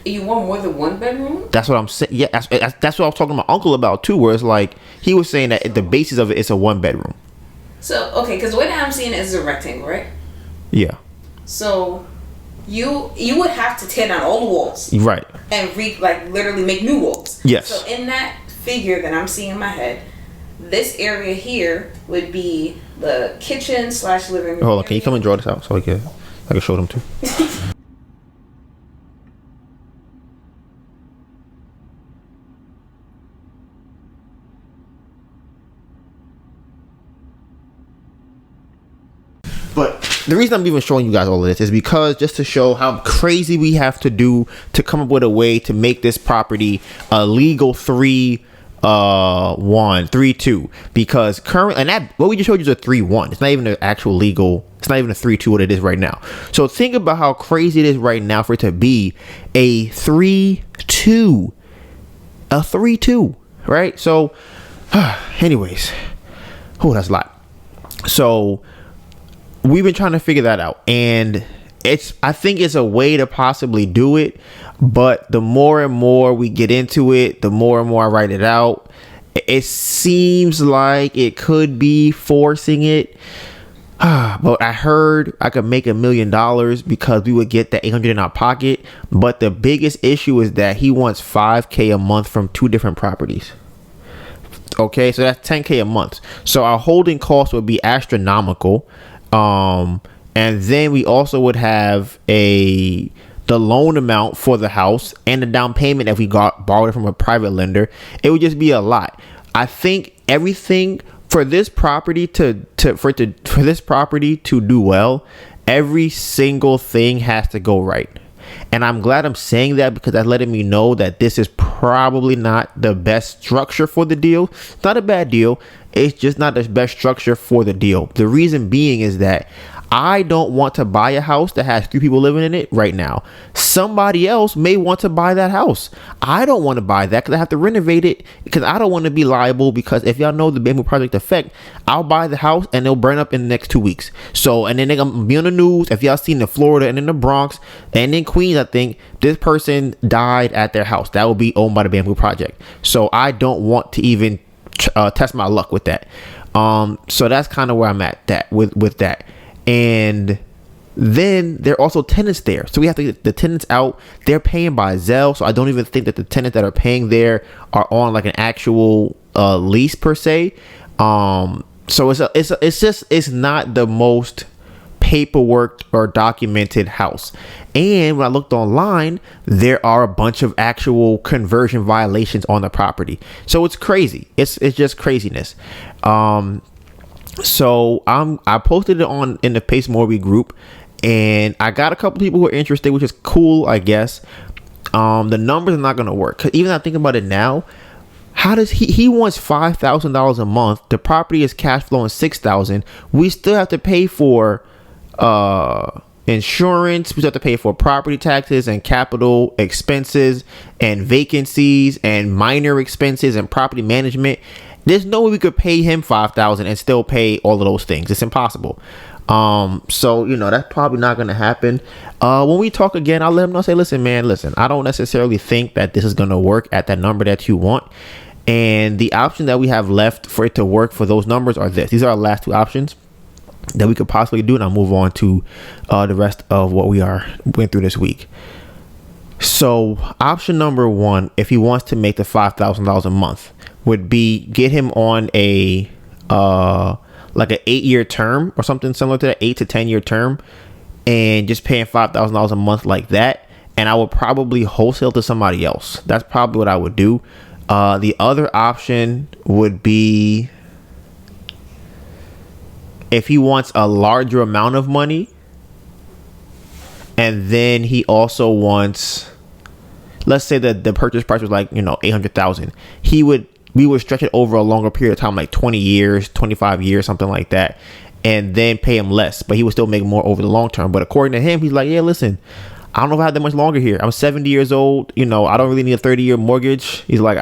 You want more than one bedroom? That's what I'm saying. Yeah, that's what I was talking to my uncle about too. Where it's like he was saying that the basis of it is a 1 bedroom. So okay, because the way that I'm seeing it is a rectangle, right? Yeah. So you would have to tear down all the walls, right? And literally make new walls. Yes. So in that figure that I'm seeing in my head, this area here would be the kitchen / living room. Hold on, can you come and draw this out so I can show them too? the reason I'm even showing you guys all of this is because just to show how crazy we have to do to come up with a way to make this property a legal 3-1-3-2, because current, and that what we just showed you is a 3-1. It's not even an actual legal. It's not even a 3-2 what it is right now. So think about how crazy it is right now for it to be a 3-2, right? So, anyways, that's a lot. So we've been trying to figure that out, and I think it's a way to possibly do it, but the more and more we get into it, the more and more I write it out, it seems like it could be forcing it. But I heard I could make $1 million because we would get that 800 in our pocket. But the biggest issue is that he wants $5,000 a month from 2 different properties. Okay, so that's $10,000 a month. So our holding cost would be astronomical. And then we also would have the loan amount for the house and the down payment if we borrowed it from a private lender. It would just be a lot. I think everything for this property to do well, every single thing has to go right. And I'm glad I'm saying that because that's letting me know that this is probably not the best structure for the deal. It's not a bad deal. It's just not the best structure for the deal. The reason being is that I don't want to buy a house that has 3 people living in it right now. Somebody else may want to buy that house. I don't want to buy that because I have to renovate it, because I don't want to be liable, because if y'all know the Bamboo Project effect, I'll buy the house and it'll burn up in the next 2 weeks. So, and then they're going to be on the news. If y'all seen in Florida and in the Bronx and in Queens, I think this person died at their house. That will be owned by the Bamboo Project. So I don't want to even test my luck with that. So that's kind of where I'm at with that. And then there are also tenants there, so we have to get the tenants out. They're paying by Zelle, so I don't even think that the tenants that are paying there are on like an actual lease per se. So it's not the most paperwork or documented house. And when I looked online, there are a bunch of actual conversion violations on the property. So it's crazy. It's just craziness. So I posted it in the Pace Morby group, and I got a couple people who are interested, which is cool, I guess. The numbers are not going to work, 'cause even I think about it now, how does he wants $5,000 a month. The property is cash flowing $6,000. We still have to pay for insurance. We still have to pay for property taxes and capital expenses and vacancies and minor expenses and property management. There's no way we could pay him $5,000 and still pay all of those things. It's impossible. So, that's probably not going to happen. When we talk again, I'll let him know, say, listen, I don't necessarily think that this is going to work at that number that you want. And the option that we have left for it to work for those numbers are this. These are our last 2 options that we could possibly do. And I'll move on to the rest of what we went through this week. So option number 1, if he wants to make the $5,000 a month, would be get him on a like an 8-year term or something similar to that, 8 to 10 year term, and just paying $5,000 a month like that. And I would probably wholesale to somebody else. That's probably what I would do. The other option would be if he wants a larger amount of money, and then he also wants, let's say that the purchase price was like, $800,000. We would stretch it over a longer period of time, like 20 years, 25 years, something like that, and then pay him less, but he would still make more over the long term. But according to him, he's like, yeah, listen, I don't know if I have that much longer here. I'm 70 years old. I don't really need a 30-year mortgage. He's like,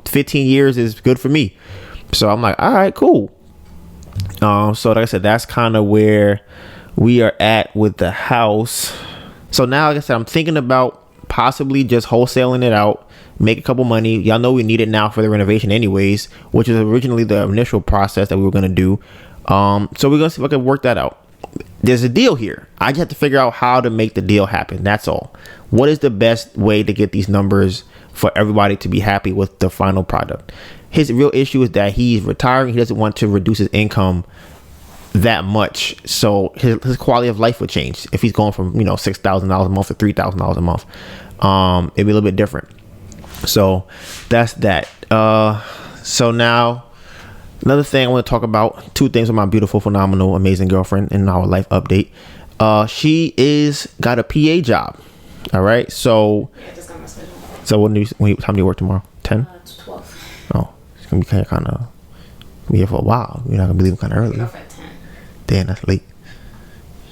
15 years is good for me. So I'm like, all right, cool. So like I said, that's kind of where we are at with the house. So now, like I said, I'm thinking about possibly just wholesaling it out, make a couple money. Y'all know we need it now for the renovation anyways, which is originally the initial process that we were going to do. So we're going to see if I can work that out. There's a deal here. I just have to figure out how to make the deal happen. That's all. What is the best way to get these numbers for everybody to be happy with the final product? His real issue is that he's retiring. He doesn't want to reduce his income that much, so his quality of life would change if he's going from $6,000 a month to $3,000 a month. It'd be a little bit different. So that's that. So now Another thing I want to talk about, 2 things with my beautiful, phenomenal, amazing girlfriend in our life update. She is got a PA job. All right. So, Yeah, just got my schedule. So what time do you work tomorrow? 10? 12. Oh, it's going to be kind of be here for a while. You're not going to be leaving kind of early. Get off at 10. Damn, that's late.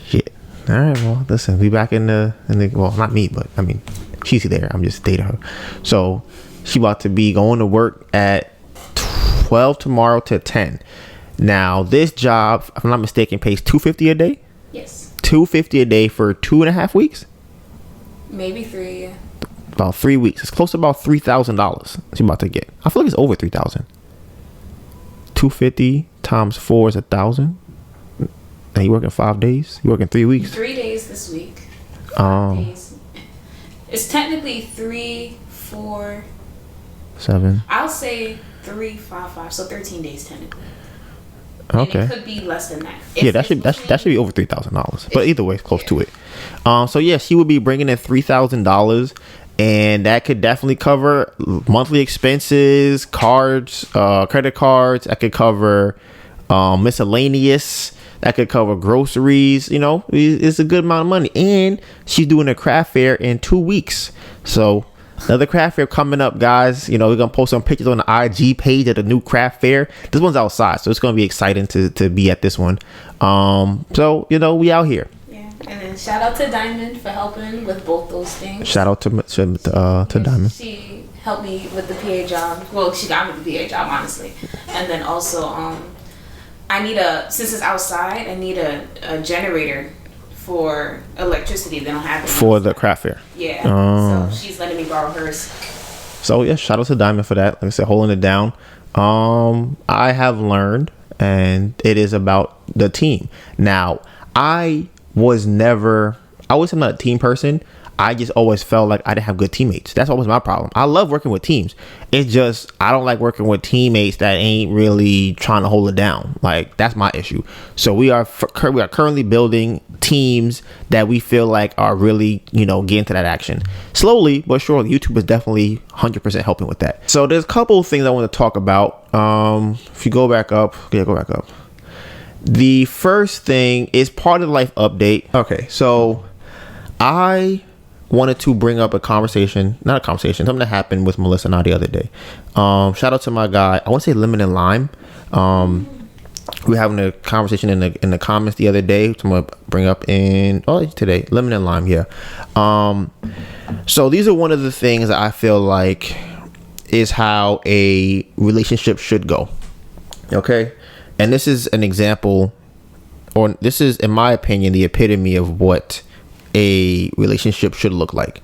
Shit. All right. Well, listen, we back in the, well, not me, but I mean, she's there. I'm just dating her. So she about to be going to work at 12 tomorrow to 10. Now, this job, if I'm not mistaken, pays $250 a day. Yes. $250 a day for 2.5 weeks. Maybe 3. Yeah. About 3 weeks. It's close to about $3,000 she's about to get. I feel like it's over 3,000. 250 times 4 is 1,000. And you working 5 days? You working 3 weeks? 3 days this week. 5 days. It's technically 3, 4, 7. I'll say 3, 5, 5. So 13 days technically. Okay. And it could be less than that. Yeah, that should be over $3,000. But either way, it's close to it. So yeah, she would be bringing in $3,000, and that could definitely cover monthly expenses, cards, credit cards. That could cover miscellaneous. That could cover groceries. You know, it's a good amount of money. And she's doing a craft fair in 2 weeks. So another craft fair coming up, guys. You know, we're gonna post some pictures on the IG page of the new craft fair. This one's outside, so it's gonna be exciting to be at this one. So you know, we out here. Yeah, and then shout out to Diamond for helping with both those things. Shout out to Diamond. She helped me with the PA job. Well, she got me the PA job, honestly. And then also, I need since it's outside, I need a generator for electricity. They don't have it for the craft fair. Yeah. So she's letting me borrow hers. So yeah, shout out to Diamond for that. Like I said, holding it down. I have learned, and it is about the team. Now, I was not a team person. I just always felt like I didn't have good teammates. That's always my problem. I love working with teams. It's just I don't like working with teammates that ain't really trying to hold it down. Like, that's my issue. So we are currently building teams that we feel like are really, you know, getting to that action. Slowly but surely, YouTube is definitely 100% helping with that. So there's a couple of things I want to talk about. If you go back up. Yeah, go back up. The first thing is part of the life update. Okay, so I wanted to bring up something that happened with Melissa and I the other day. Shout out to my guy, I want to say Lemon and Lime. We were having a conversation in the comments the other day, which I'm gonna bring up today. Lemon and Lime, yeah. So these are one of the things that I feel like is how a relationship should go. Okay, and this is an example, or this is, in my opinion, the epitome of what a relationship should look like.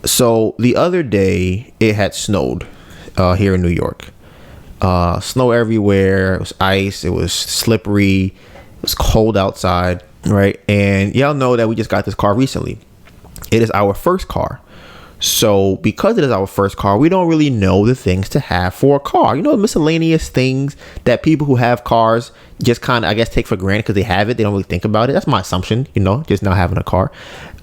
So the other day it had snowed here in New York. Snow everywhere. It was ice. It was slippery. It was cold outside, right? And y'all know that we just got this car recently. It is our first car. So because it is our first car, we don't really know the things to have for a car. You know, miscellaneous things that people who have cars just kind of, I guess, take for granted because they have it. They don't really think about it. That's my assumption, you know, just not having a car.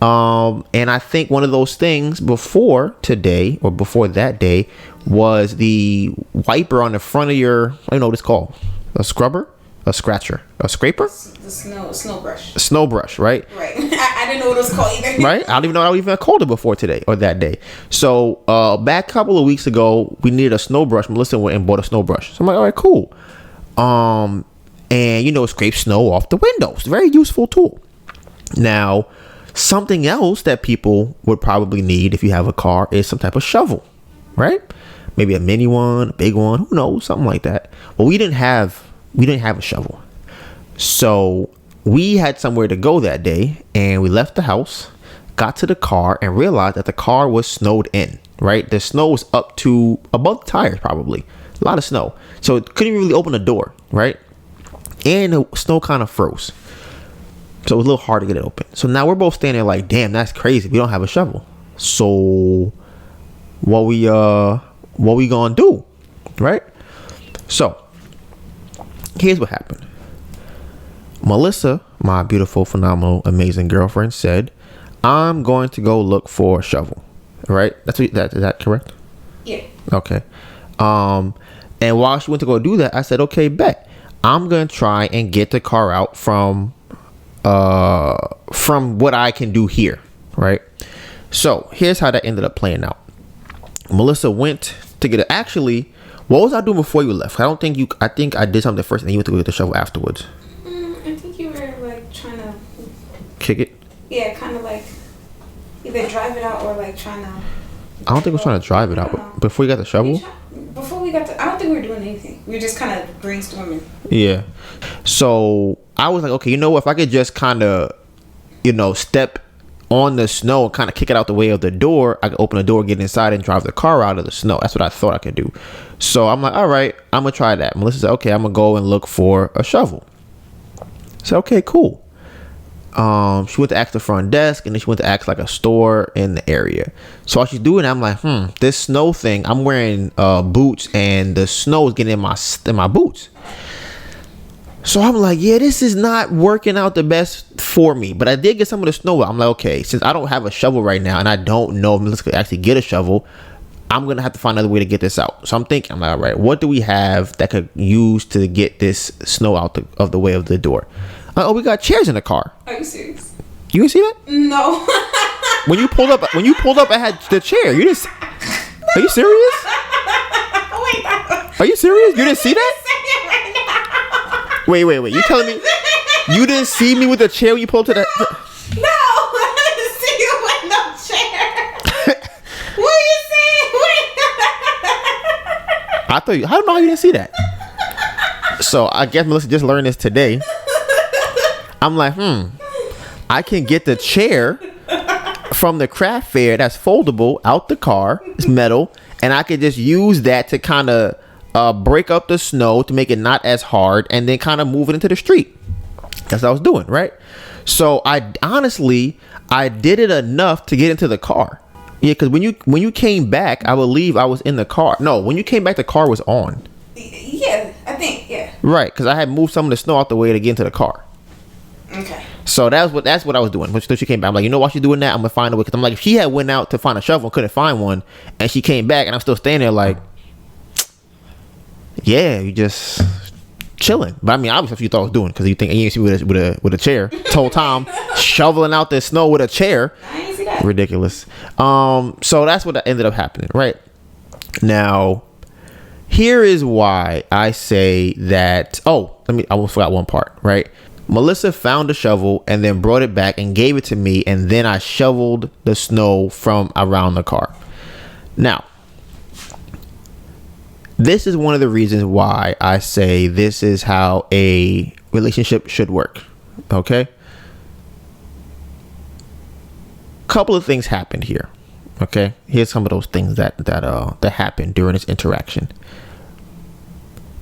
And I think one of those things before today, or before that day, was the wiper on the front of your, I don't know what it's called. A scrubber? A scratcher? A scraper? The snow brush. A snow brush, right? Right. I didn't know what it was called either. Right? I don't even know I even called it before today or that day. So back a couple of weeks ago, we needed a snow brush. Melissa went and bought a snow brush. So I'm like, all right, cool. And you know, it scrapes snow off the windows. Very useful tool. Now, something else that people would probably need if you have a car is some type of shovel, right? Maybe a mini one, a big one, who knows, something like that. Well, we didn't have a shovel. So we had somewhere to go that day, and we left the house, got to the car, and realized that the car was snowed in, right? The snow was up to above the tires, probably. A lot of snow. So it couldn't really open the door, right? And the snow kind of froze. So it was a little hard to get it open. So now we're both standing there like, damn, that's crazy. We don't have a shovel. So what we gonna do, right? So here's what happened. Melissa, my beautiful, phenomenal, amazing girlfriend, said, I'm going to go look for a shovel. Right? Is that correct? Yeah. Okay. And while she went to go do that, I said, okay, bet. I'm going to try and get the car out from what I can do here, right? So here's how that ended up playing out. Melissa went to get it. Actually, what was I doing before you left? I think I did something first and then you went to go get the shovel afterwards. I think you were like trying to kick it? Yeah, kind of like either drive it out or like trying to. I don't think I was trying to drive it out. Before you got the shovel? Before we got to, I don't think we were doing anything. We were just kind of brainstorming. Yeah. So I was like, okay, you know what? If I could just kind of, step on the snow and kind of kick it out the way of the door, I could open the door, get inside, and drive the car out of the snow. That's what I thought I could do. So I'm like, all right, I'm going to try that. Melissa said, okay, I'm going to go and look for a shovel. So, okay, cool. She went to ask the front desk, and then she went to ask like a store in the area. So while she's doing it, I'm like, this snow thing, I'm wearing boots, and the snow is getting in my boots. So I'm like, yeah, this is not working out the best for me. But I did get some of the snow out. I'm like, okay, since I don't have a shovel right now, and I don't know if Melissa could actually get a shovel, I'm going to have to find another way to get this out. So I'm thinking, I'm like, all right, what do we have that could use to get this snow out of the way of the door? Oh, we got chairs in the car. Are you serious? You didn't see that? No. When you pulled up, I had the chair. You didn't. Are you serious? Are you serious? You didn't see that? Wait. You telling me you didn't see me with the chair when you pulled to that? No, I didn't see you with no chair. What are you saying? I thought I don't know how you didn't see that. So I guess Melissa just learned this today. I'm like, I can get the chair from the craft fair that's foldable out the car. It's metal, and I could just use that to kind of break up the snow to make it not as hard, and then kind of move it into the street. That's what I was doing, right? So I did it enough to get into the car. Yeah, because when you came back, I believe I was in the car. No, when you came back, the car was on. Yeah, I think, yeah. Right, because I had moved some of the snow out the way to get into the car. Okay. So that's what I was doing. When she came back, I'm like, while she's doing that, I'm gonna find a way. Because I'm like, if she had went out to find a shovel and couldn't find one, and she came back and I'm still standing there like, yeah, you just chilling. But I mean, obviously that's what you thought I was doing, because you didn't see me with a chair. Told Tom shoveling out the snow with a chair. I didn't see that. Ridiculous. So that's what ended up happening. Right now, here is why I say that. I almost forgot one part. Right. Melissa found a shovel and then brought it back and gave it to me, and then I shoveled the snow from around the car. Now, this is one of the reasons why I say this is how a relationship should work. Okay? Couple of things happened here. Okay? Here's some of those things that happened during this interaction.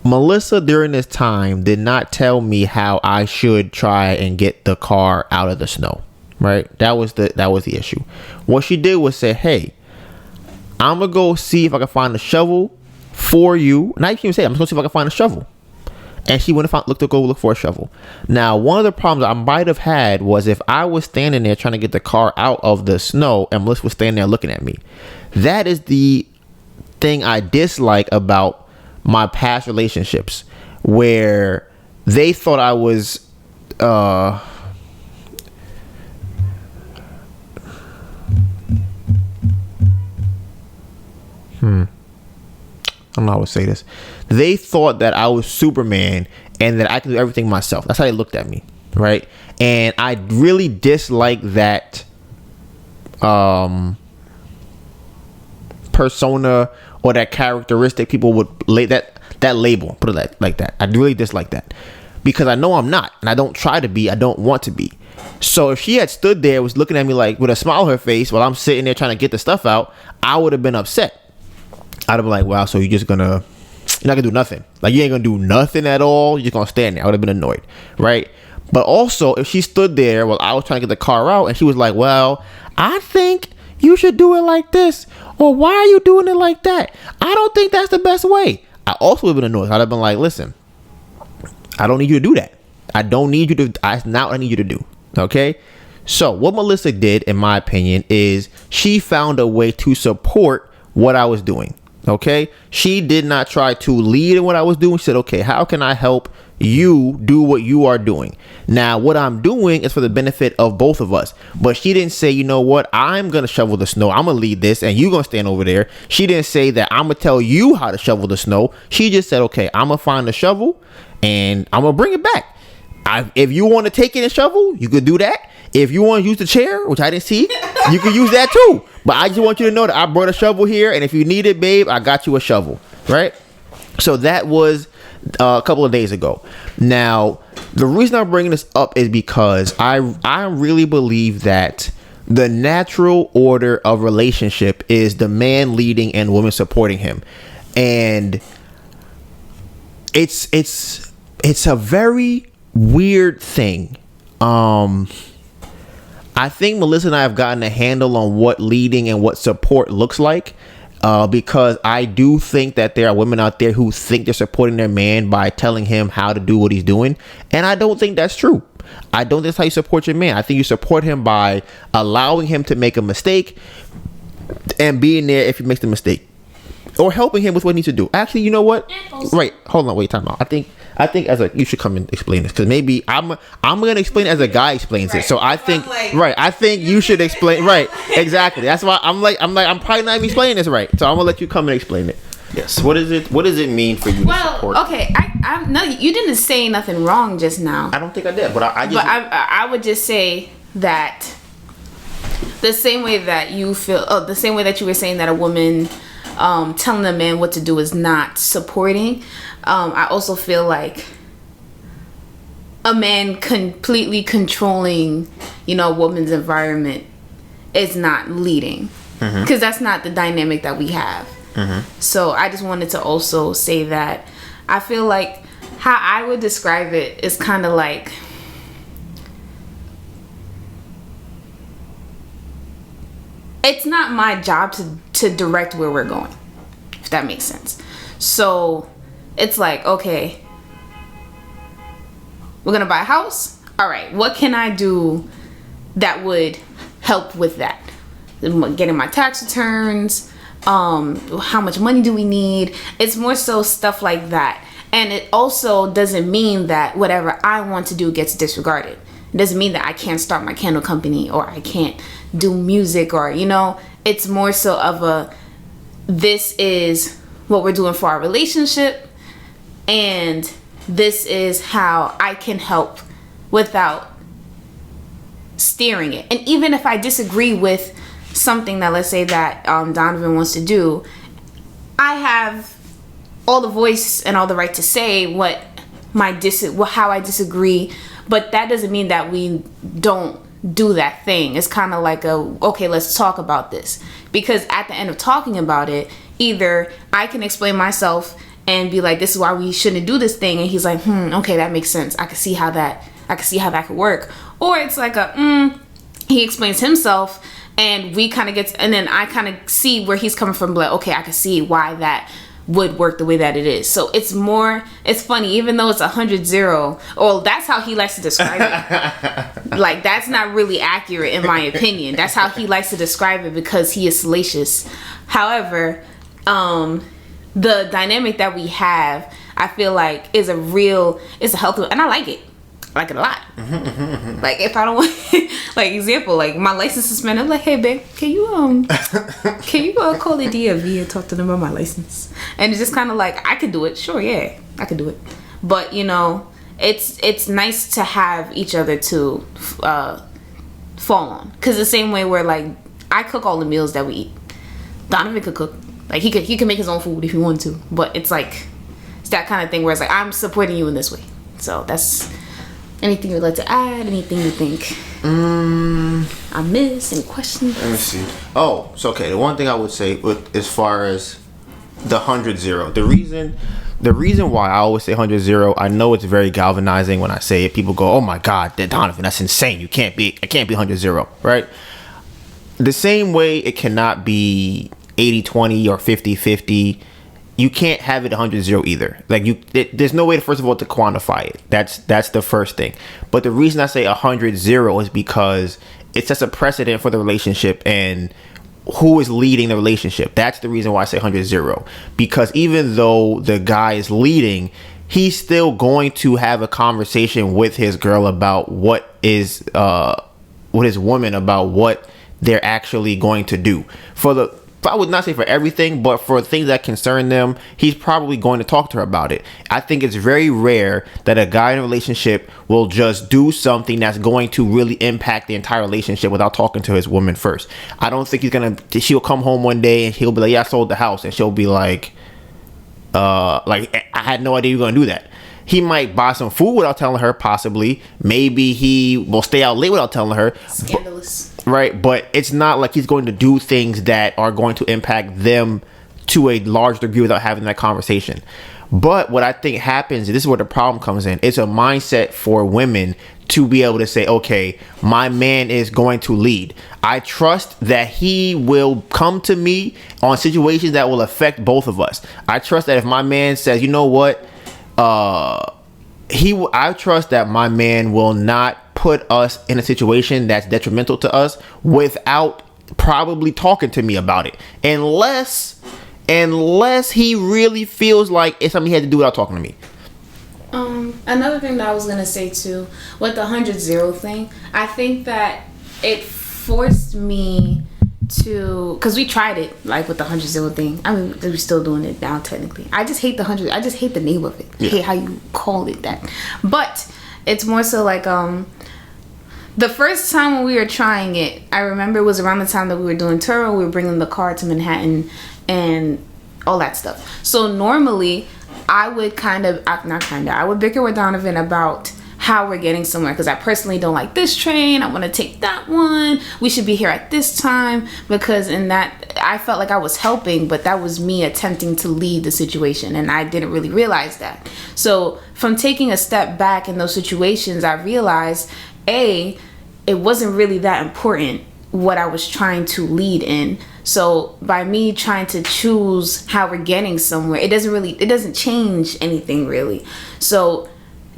Melissa, during this time, did not tell me how I should try and get the car out of the snow. Right? That was the issue. What she did was say, hey, I'm gonna go see if I can find a shovel for you. And I can't even say, I'm just gonna see if I can find a shovel. And she went and look for a shovel. Now, one of the problems I might have had was if I was standing there trying to get the car out of the snow and Melissa was standing there looking at me. That is the thing I dislike about my past relationships, where they thought I was I don't know how to say this. They thought that I was Superman and that I could do everything myself. That's how they looked at me, right? And I really dislike that persona or that characteristic people would that label, put it like that. I really dislike that, because I know I'm not, and I don't try to be. I don't want to be. So if she had stood there, was looking at me like with a smile on her face while I'm sitting there trying to get the stuff out, I would have been upset. I'd have been like, wow, so you're not gonna do nothing. Like, you ain't gonna do nothing at all. You're just gonna stand there. I would have been annoyed, right? But also, if she stood there while I was trying to get the car out and she was like, well, I think you should do it like this, or why are you doing it like that? I don't think that's the best way. I also would have been annoyed. I'd have been like, listen, I don't need you to do that. I don't need you to. That's not what I need you to do. Okay? So what Melissa did, in my opinion, is she found a way to support what I was doing. Okay, she did not try to lead in what I was doing. She said, okay, how can I help you do what you are doing? Now, what I'm doing is for the benefit of both of us. But she didn't say, you know what, I'm going to shovel the snow. I'm going to lead this and you're going to stand over there. She didn't say that I'm going to tell you how to shovel the snow. She just said, okay, I'm going to find the shovel and I'm going to bring it back. If you want to take it and shovel, you could do that. If you want to use the chair, which I didn't see, you can use that too. But I just want you to know that I brought a shovel here, and if you need it, babe, I got you a shovel, right? So that was a couple of days ago. Now, the reason I'm bringing this up is because I really believe that the natural order of relationship is the man leading and woman supporting him, and it's a very weird thing. I think Melissa and I have gotten a handle on what leading and what support looks like, because I do think that there are women out there who think they're supporting their man by telling him how to do what he's doing. And I don't think that's true. I don't think that's how you support your man. I think you support him by allowing him to make a mistake and being there if he makes the mistake, or helping him with what he needs to do. Actually, you know what? Right. Hold on. Wait, time out. I think as you should come and explain this, because maybe I'm gonna explain it as a guy explains it. So I think I think you should explain. Right, exactly. That's why I'm probably not even explaining this right. So I'm gonna let you come and explain it. Yes. What does it mean for you to support? Okay. I no, you didn't say nothing wrong just now. I don't think I did, but I would just say that the same way that you feel, the same way that you were saying that a woman telling a man what to do is not supporting. I also feel like a man completely controlling, a woman's environment is not leading, because that's not the dynamic that we have. So I just wanted to also say that I feel like how I would describe it is kind of like, it's not my job to direct where we're going, if that makes sense. So it's like, okay, we're gonna buy a house. All right, what can I do that would help with that? Getting my tax returns, how much money do we need? It's more so stuff like that. And it also doesn't mean that whatever I want to do gets disregarded. It doesn't mean that I can't start my candle company, or I can't do music, or it's more so of this is what we're doing for our relationship, and this is how I can help without steering it. And even if I disagree with something that, let's say that Donovan wants to do, I have all the voice and all the right to say how I disagree, but that doesn't mean that we don't do that thing. It's kind of like okay, let's talk about this, because at the end of talking about it, either I can explain myself and be like, this is why we shouldn't do this thing, and he's like, okay, that makes sense. I can see how that could work. Or it's like he explains himself, and we kind of and then I kind of see where he's coming from, like, okay, I can see why that would work the way that it is. So it's funny, even though it's 100-0, or that's how he likes to describe it. Like, that's not really accurate in my opinion. That's how he likes to describe it, because he is salacious. However, the dynamic that we have, I feel like is a healthy, and I like it. I like it a lot. Like, if I don't want, like, example, like my license is suspended, I'm like, hey babe, can you call the DMV and talk to them about my license? And it's just kind of like, I could do it. Sure, yeah, I could do it. But it's nice to have each other to fall on, because the same way where, like, I cook all the meals that we eat, Donovan could cook. Like, he could make his own food if he wanted to, but it's like, it's that kind of thing where it's like, I'm supporting you in this way. So that's anything you'd like to add, anything you think I missed, any questions? Let me see. Oh, so okay, the one thing I would say as far as the 100-0, the reason why I always say 100-0, I know it's very galvanizing when I say it. People go, oh my God, Donovan, that's insane. I can't be 100-0, right? The same way it cannot be 80-20 or 50-50. You can't have it 100-0 either. Like, there's no way, first of all, to quantify it. That's the first thing. But the reason I say 100-0 is because it sets a precedent for the relationship, and who is leading the relationship. That's the reason why I say 100-0. Because even though the guy is leading, he's still going to have a conversation with his girl about with his woman about what they're actually going to do. I would not say for everything, but for things that concern them, he's probably going to talk to her about it. I think it's very rare that a guy in a relationship will just do something that's going to really impact the entire relationship without talking to his woman first. I don't think she'll come home one day and he'll be like, yeah, I sold the house. And she'll be like, I had no idea you were going to do that. He might buy some food without telling her, possibly. Maybe he will stay out late without telling her. Scandalous. Right, but it's not like he's going to do things that are going to impact them to a large degree without having that conversation. But what I think happens, this is where the problem comes in. It's a mindset for women to be able to say, okay, my man is going to lead. I trust that he will come to me on situations that will affect both of us. I trust that if my man says, you know what, I trust that my man will not put us in a situation that's detrimental to us without probably talking to me about it, unless he really feels like it's something he had to do without talking to me. Another thing that I was gonna say too, with the 100-0 thing, I think that it forced me to, because we tried it like with the 100-0 thing. I mean, we're still doing it now technically. I just hate the 100. I just hate the name of it. I hate how you call it that. But it's more so like the first time when we were trying it, I remember it was around the time that we were doing Turo. We were bringing the car to Manhattan and all that stuff. So normally I would I would bicker with Donovan about how we're getting somewhere, because I personally don't like this train. I want to take that one. We should be here at this time, because in that I felt like I was helping, but that was me attempting to lead the situation, and I didn't really realize that. So from taking a step back in those situations, I realized it wasn't really that important what I was trying to lead in. So by me trying to choose how we're getting somewhere, it doesn't change anything really. So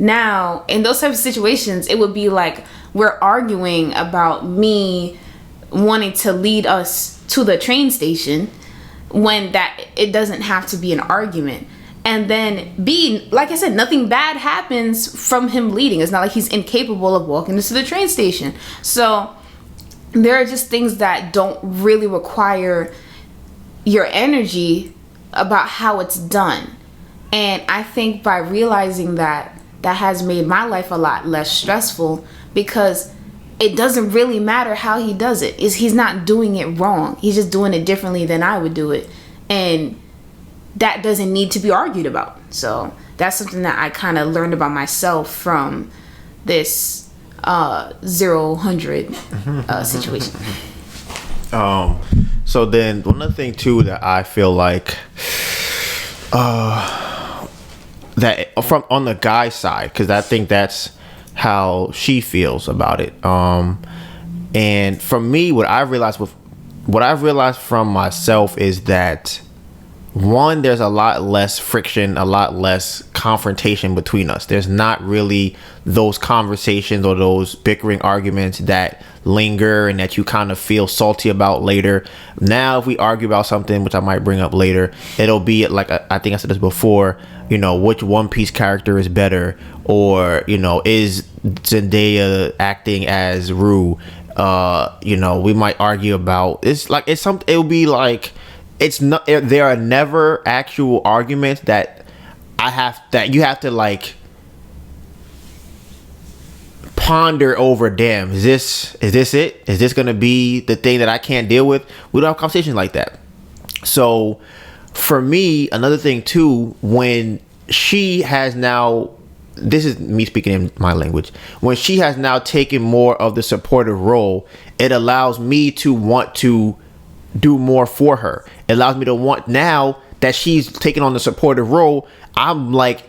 now in those types of situations, it would be like we're arguing about me wanting to lead us to the train station, when that it doesn't have to be an argument. And then B, like I said, nothing bad happens from him leading. It's not like he's incapable of walking us to the train station. So there are just things that don't really require your energy about how it's done. And I think by realizing that has made my life a lot less stressful, because it doesn't really matter how he does it. He's not doing it wrong. He's just doing it differently than I would do it. And that doesn't need to be argued about. So that's something that I kind of learned about myself from this 0-100 situation. So then one other thing too that I feel like that from on the guy's side, because I think that's how she feels about it. And for me, what I've realized from myself is that, one, there's a lot less friction, a lot less confrontation between us. There's not really those conversations or those bickering arguments that linger and that you kind of feel salty about later. Now, if we argue about something, which I might bring up later, it'll be like, I think I said this before, which One Piece character is better, or, is Zendaya acting as Rue? We might argue about, it'll be like, it's not, there are never actual arguments that you have to like ponder over. Damn, is this it? Is this gonna be the thing that I can't deal with? We don't have conversations like that. So for me, another thing too, when she has now, this is me speaking in my language, when she has now taken more of the supportive role, it allows me to want to do more for her. It allows me to want, now that she's taking on the supportive role, I'm like,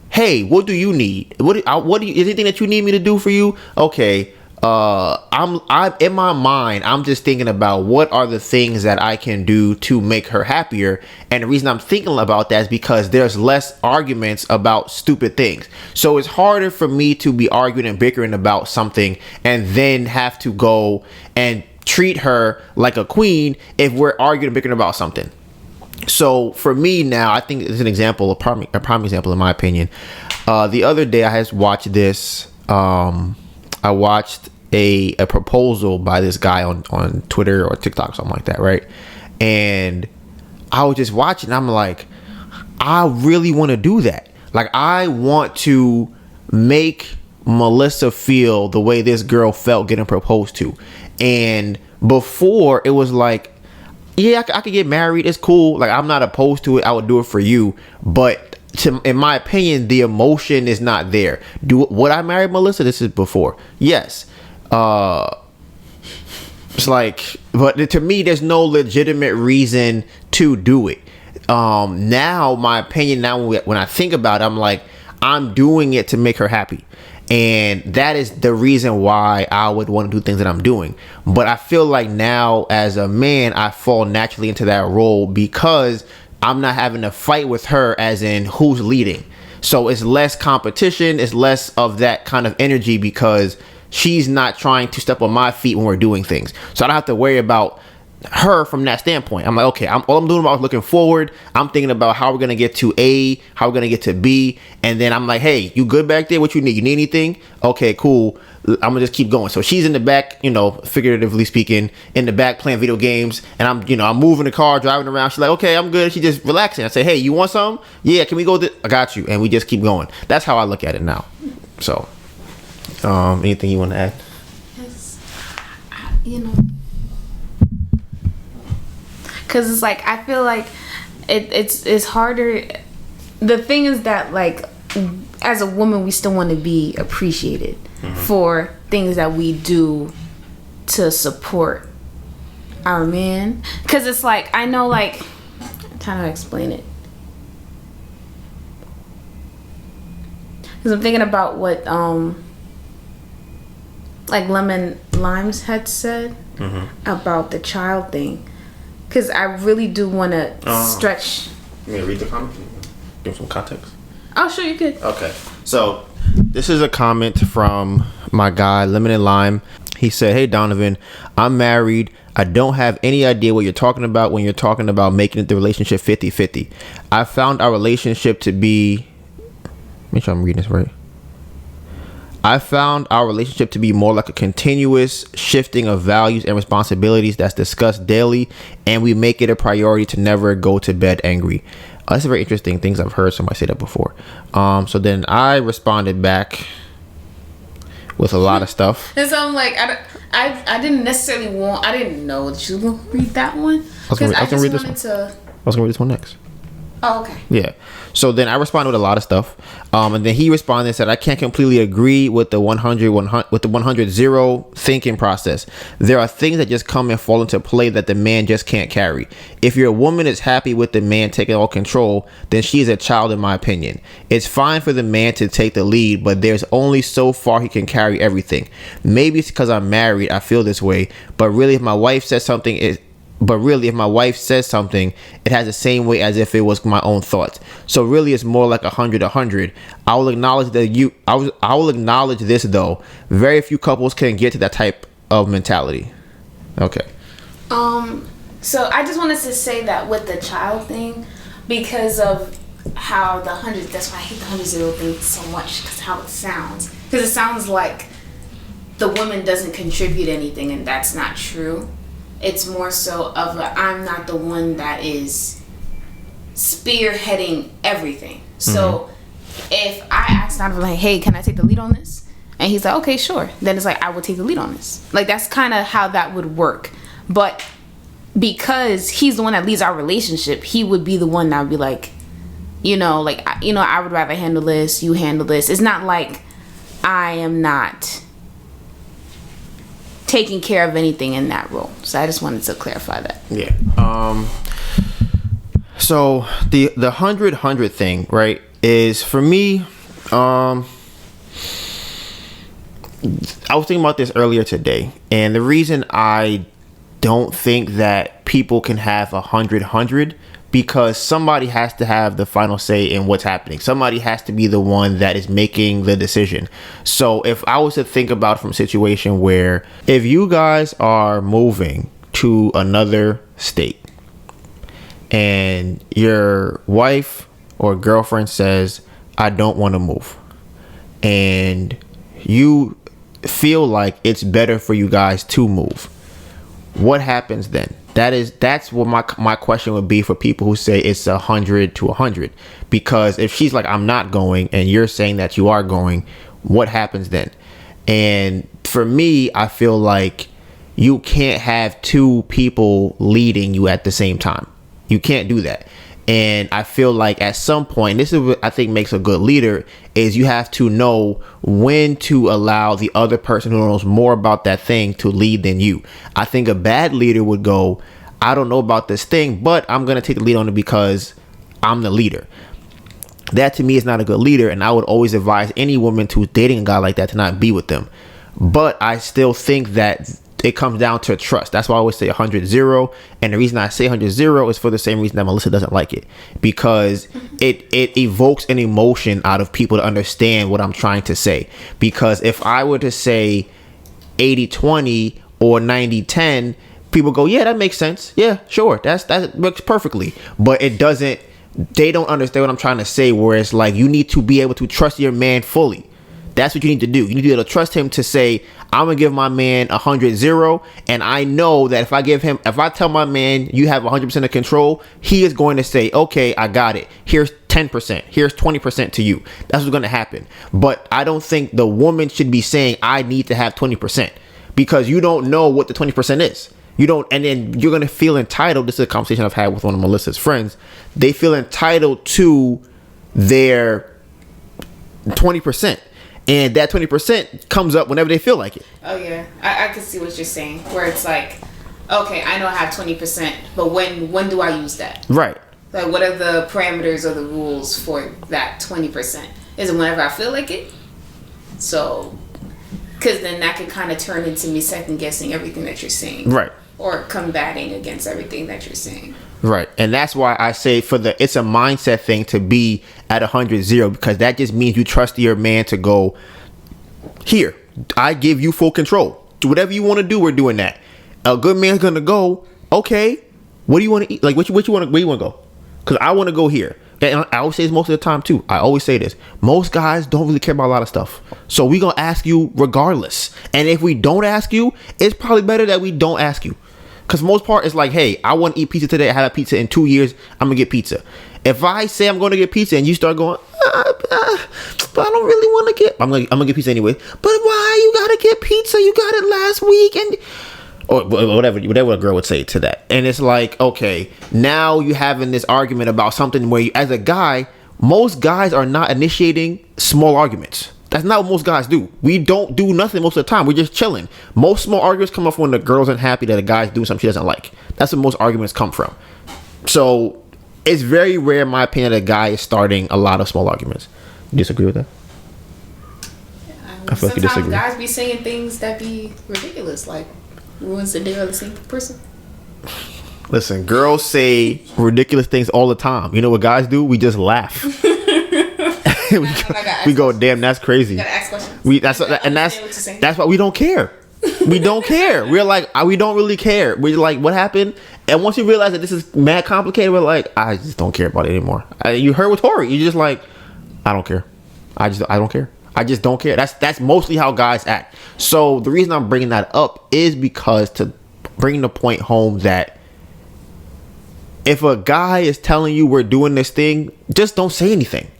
hey, what do you need? What do you, is anything that you need me to do for you? Okay. I'm in my mind, I'm just thinking about what are the things that I can do to make her happier. And the reason I'm thinking about that is because there's less arguments about stupid things. So it's harder for me to be arguing and bickering about something and then have to go and treat her like a queen if we're arguing bickering about something. So for me now, I think it's an example, a prime example in my opinion. The other day I had watched this. I watched a proposal by this guy on Twitter or TikTok or something like that, right? And I was just watching. I'm like, I really want to do that. Like, I want to make Melissa feel the way this girl felt getting proposed to. And before, it was like, yeah, I could get married. It's cool. Like, I'm not opposed to it. I would do it for you. But in my opinion, the emotion is not there. Would I marry Melissa? This is before. Yes. It's like, but to me, there's no legitimate reason to do it. Now, my opinion now, when I think about it, I'm like, I'm doing it to make her happy. And that is the reason why I would want to do things that I'm doing. But I feel like now as a man, I fall naturally into that role because I'm not having to fight with her as in who's leading. So it's less competition. It's less of that kind of energy because she's not trying to step on my feet when we're doing things. So I don't have to worry about her from that standpoint. I'm like, okay, all I'm doing about looking forward. I'm thinking about how we're gonna get to A, how we're gonna get to B, and then I'm like, hey, you good back there? What you need? You need anything? Okay, cool. I'm gonna just keep going. So she's in the back, figuratively speaking, in the back playing video games, and I'm moving the car, driving around. She's like, okay, I'm good. She's just relaxing. I say, hey, you want something? Yeah, can we go? I got you, and we just keep going. That's how I look at it now. So, anything you want to add? Yes, because it's like, I feel like it's harder. The thing is that, like, as a woman, we still want to be appreciated for things that we do to support our man. Because it's like, I know, like, I'm trying to explain it. Because I'm thinking about what like Lemon Limes had said about the child thing. Because I really do want to stretch. You mean read the comment? Give some context. Oh, sure, you could. Okay. So, this is a comment from my guy, Lemon and Lime. He said, hey, Donovan, I'm married. I don't have any idea what you're talking about when you're talking about making the relationship 50-50. I found our relationship to be... Make sure I'm reading this right. I found our relationship to be more like a continuous shifting of values and responsibilities that's discussed daily, and we make it a priority to never go to bed angry. That's a very interesting things I've heard somebody say that before. So then I responded back with a lot of stuff. And so I'm like, I didn't necessarily I didn't know that you were going to read that one. I was going to read this one next. Oh, okay. Yeah. So then I responded with a lot of stuff. And then he responded and said, I can't completely agree with the 100-0 thinking process. There are things that just come and fall into play that the man just can't carry. If your woman is happy with the man taking all control, then she is a child in my opinion. It's fine for the man to take the lead, but there's only so far he can carry everything. Maybe it's because I'm married, I feel this way. But really, if my wife says something, it has the same weight as if it was my own thoughts. So really, it's more like 100-100. I will acknowledge this though. Very few couples can get to that type of mentality. Okay. So I just wanted to say that with the child thing, because of how the 100. That's why I hate the 100-0 thing so much, because how it sounds. Because it sounds like the woman doesn't contribute anything, and that's not true. It's more so of I'm not the one that is spearheading everything. So if I ask Donovan, like, hey, can I take the lead on this? And he's like, okay, sure. Then it's like, I will take the lead on this. Like, that's kind of how that would work. But because he's the one that leads our relationship, he would be the one that would be like, I would rather handle this, you handle this. It's not like I am not taking care of anything in that role. So I just wanted to clarify that. Yeah. So the 100-100 thing, right, is for me, I was thinking about this earlier today, and the reason I don't think that people can have 100-100 because somebody has to have the final say in what's happening. Somebody has to be the one that is making the decision. So if I was to think about from a situation where if you guys are moving to another state and your wife or girlfriend says, I don't want to move, and you feel like it's better for you guys to move, what happens then? That's what my question would be for people who say it's 100 to 100. Because if she's like, I'm not going, and you're saying that you are going, what happens then? And for me, I feel like you can't have two people leading you at the same time. You can't do that. And I feel like at some point, this is what I think makes a good leader, is you have to know when to allow the other person who knows more about that thing to lead than you. I think a bad leader would go, I don't know about this thing, but I'm going to take the lead on it because I'm the leader. That to me is not a good leader. And I would always advise any woman who's dating a guy like that to not be with them. But I still think that it comes down to trust. That's why I always say 100-0. And the reason I say 100-0 is for the same reason that Melissa doesn't like it. Because it evokes an emotion out of people to understand what I'm trying to say. Because if I were to say 80-20 or 90-10, people go, yeah, that makes sense. Yeah, sure. That works perfectly. But it doesn't, they don't understand what I'm trying to say, where it's like you need to be able to trust your man fully. That's what you need to do. You need to be able to trust him to say, I'm going to give my man 100-0. And I know that if I tell my man you have 100% of control, he is going to say, okay, I got it. Here's 10%. Here's 20% to you. That's what's going to happen. But I don't think the woman should be saying, I need to have 20%, because you don't know what the 20% is. You don't, and then you're going to feel entitled. This is a conversation I've had with one of Melissa's friends. They feel entitled to their 20%. And that 20% comes up whenever they feel like it. Oh, yeah. I can see what you're saying. Where it's like, okay, I know I have 20%, but when do I use that? Right. Like, what are the parameters or the rules for that 20%? Is it whenever I feel like it? So, because then that could kind of turn into me second guessing everything that you're saying. Right. Or combating against everything that you're saying. Right. And that's why I say it's a mindset thing to be at 100-0, because that just means you trust your man to go, here, I give you full control. Do whatever you want to do, we're doing that. A good man's going to go, okay, what do you want to eat? Like, where you want to go? Because I want to go here. And I always say this most of the time too. I always say this. Most guys don't really care about a lot of stuff. So we're going to ask you regardless. And if we don't ask you, it's probably better that we don't ask you. Because most part is like, hey, I want to eat pizza today. I had a pizza in 2 years. I'm going to get pizza. If I say I'm going to get pizza and you start going, but I don't really want to get, I'm going to get pizza anyway. But why you got to get pizza? You got it last week. And or whatever a girl would say to that. And it's like, okay, now you having this argument about something where you, as a guy, most guys are not initiating small arguments. That's not what most guys do. We don't do nothing most of the time. We're just chilling. Most small arguments come up when the girl's unhappy that a guy's doing something she doesn't like. That's where most arguments come from. So it's very rare, in my opinion, that a guy is starting a lot of small arguments. You disagree with that? I feel like you disagree. Sometimes guys be saying things that be ridiculous, like ruins the day of the same person. Listen, girls say ridiculous things all the time. You know what guys do? We just laugh. we go, damn, that's crazy. Gotta ask questions. That's why we don't care. We don't care. We're like, we don't really care. We're like, what happened? And once you realize that this is mad complicated, we're like, I just don't care about it anymore. You heard with Tori, you're just like, I don't care. I don't care. I just don't care. That's mostly how guys act. So the reason I'm bringing that up is because to bring the point home that if a guy is telling you we're doing this thing, just don't say anything.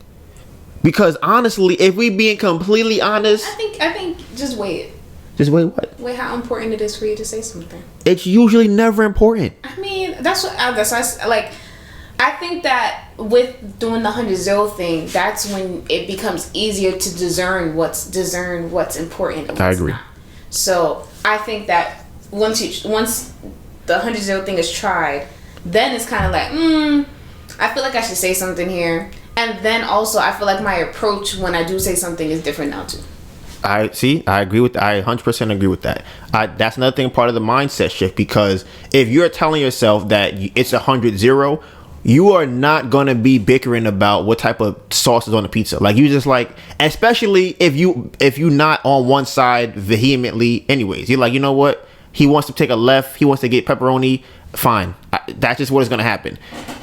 Because honestly, if we being completely honest, I think just wait. Just wait what? Wait how important it is for you to say something. It's usually never important. I mean, that's what I like. I think that with doing the 100-0 thing, that's when it becomes easier to discern what's important and what's I agree. not. So I think that once the 100-0 thing is tried, then it's kind of like, I feel like I should say something here. And then also, I feel like my approach when I do say something is different now too. I agree with that. I 100% agree with that. That's another thing, part of the mindset shift, because if you're telling yourself that it's 100-0, you are not gonna be bickering about what type of sauce is on the pizza. Like, you just like, especially if you not on one side vehemently anyways. You're like, you know what? He wants to take a left. He wants to get pepperoni. Fine. That's just what is gonna happen.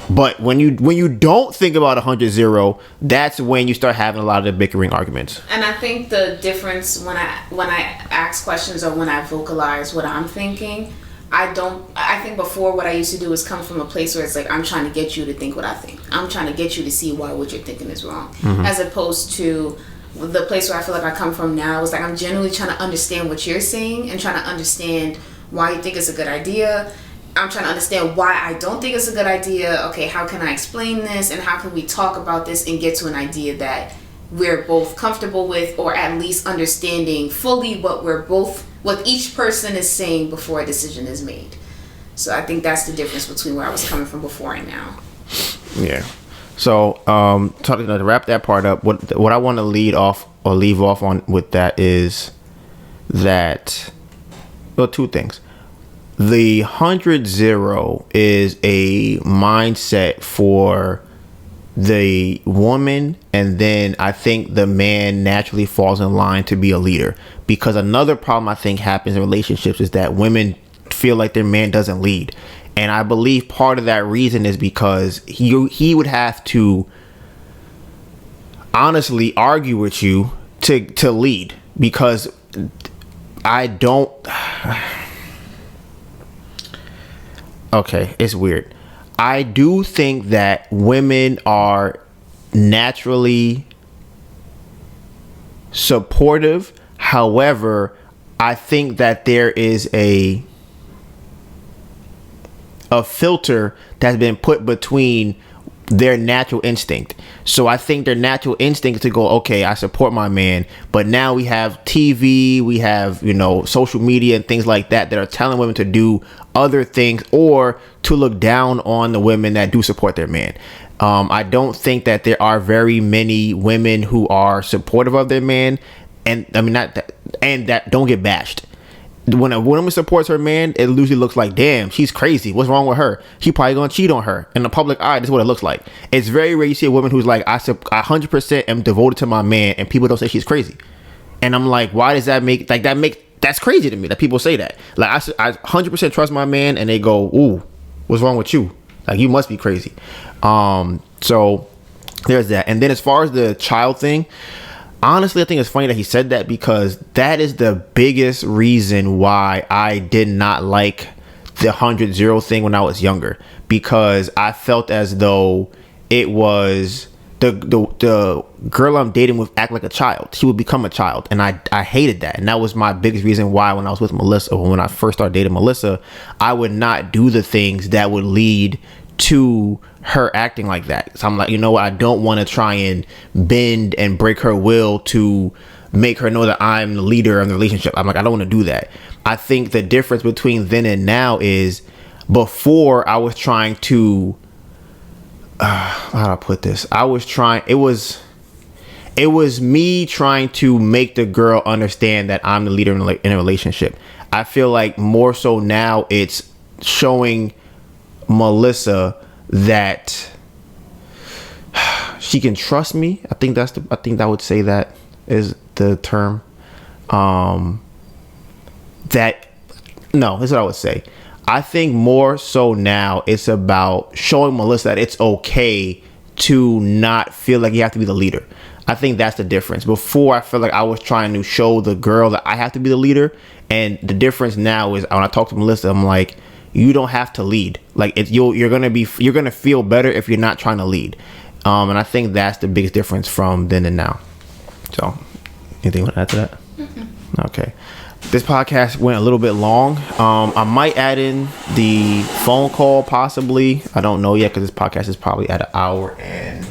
But when you don't think about 100-0, that's when you start having a lot of the bickering arguments. And I think the difference when I ask questions or when I vocalize what I'm thinking, I think before what I used to do is come from a place where it's like, I'm trying to get you to think what I think. I'm trying to get you to see why what you're thinking is wrong. Mm-hmm. As opposed to the place where I feel like I come from now is like, I'm genuinely trying to understand what you're saying and trying to understand why you think it's a good idea. I'm trying to understand why I don't think it's a good idea. Okay, how can I explain this? And how can we talk about this and get to an idea that we're both comfortable with, or at least understanding fully what each person is saying before a decision is made. So I think that's the difference between where I was coming from before and now. Yeah. So to wrap that part up, what I want to leave off on with that is that, well, two things. The 100-0 is a mindset for the woman, and then I think the man naturally falls in line to be a leader. Because another problem I think happens in relationships is that women feel like their man doesn't lead. And I believe part of that reason is because he would have to honestly argue with you to lead. Because I don't... Okay, it's weird. I do think that women are naturally supportive. However, I think that there is a filter that's been put between their natural instinct. So I think their natural instinct is to go, okay, I support my man, but now we have TV, we have, social media and things like that are telling women to do other things or to look down on the women that do support their man. I don't think that there are very many women who are supportive of their man, and I mean that don't get bashed. When a woman supports her man, it usually looks like, damn, she's crazy. What's wrong with her? She probably gonna cheat on her. In the public eye, this is what it looks like. It's very rare you see a woman who's like, I 100% am devoted to my man, and people don't say she's crazy. And I'm like, why does that make that's crazy to me that people say that. Like, I 100% trust my man, and they go, ooh, what's wrong with you? Like, you must be crazy. So there's that. And then as far as the child thing, honestly, I think it's funny that he said that, because that is the biggest reason why I did not like the 100-0 thing when I was younger, because I felt as though it was the girl I'm dating would act like a child. She would become a child, and I hated that. And that was my biggest reason why when I was with Melissa, or when I first started dating Melissa, I would not do the things that would lead to her acting like that. So I'm like, I don't want to try and bend and break her will to make her know that I'm the leader of the relationship. I'm like, I don't want to do that. I think the difference between then and now is, before I was trying to how do I put this? It was me trying to make the girl understand that I'm the leader in a relationship. I feel like more so now it's showing Melissa that she can trust me. I think I would say that is the term. This is what I would say. I think more so now it's about showing Melissa that it's okay to not feel like you have to be the leader. I think that's the difference. Before, I felt like I was trying to show the girl that I have to be the leader, and the difference now is when I talk to Melissa, I'm like, you don't have to lead. Like, you're gonna feel better if you're not trying to lead. And I think that's the biggest difference from then and now. So, anything you want to add to that? Mm-hmm. Okay. This podcast went a little bit long. I might add in the phone call possibly. I don't know yet, because this podcast is probably at an hour and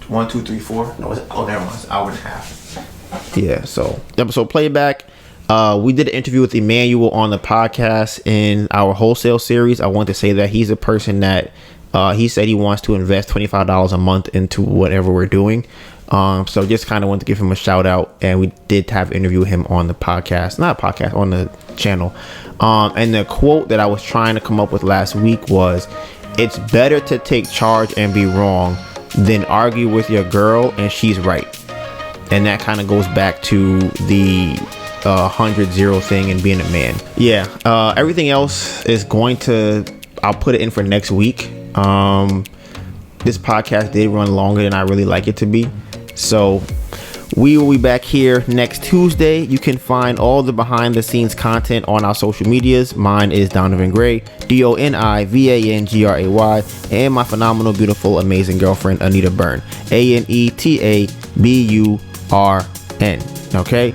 1, 2, 3, 4. No, never mind. It's an hour and a half. Yeah. So episode playback. We did an interview with Emmanuel on the podcast in our wholesale series. I want to say that he's a person that he said he wants to invest $25 a month into whatever we're doing. So just kind of want to give him a shout out, and we did have an interview with him on the podcast, on the channel. And the quote that I was trying to come up with last week was, it's better to take charge and be wrong than argue with your girl and she's right. And that kind of goes back to the 100-0 thing and being a man. Yeah, everything else is I'll put it in for next week. This podcast did run longer than I really like it to be. So we will be back here next Tuesday. You can find all the behind the scenes content on our social medias. Mine is Donovan Gray, DONIVANGRAY, and my phenomenal, beautiful, amazing girlfriend, Anita Byrne, ANETABURN. Okay,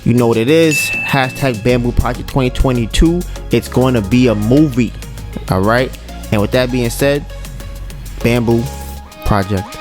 you know what it is. Hashtag Bamboo Project 2022. It's going to be a movie. All right, and with that being said, Bamboo Project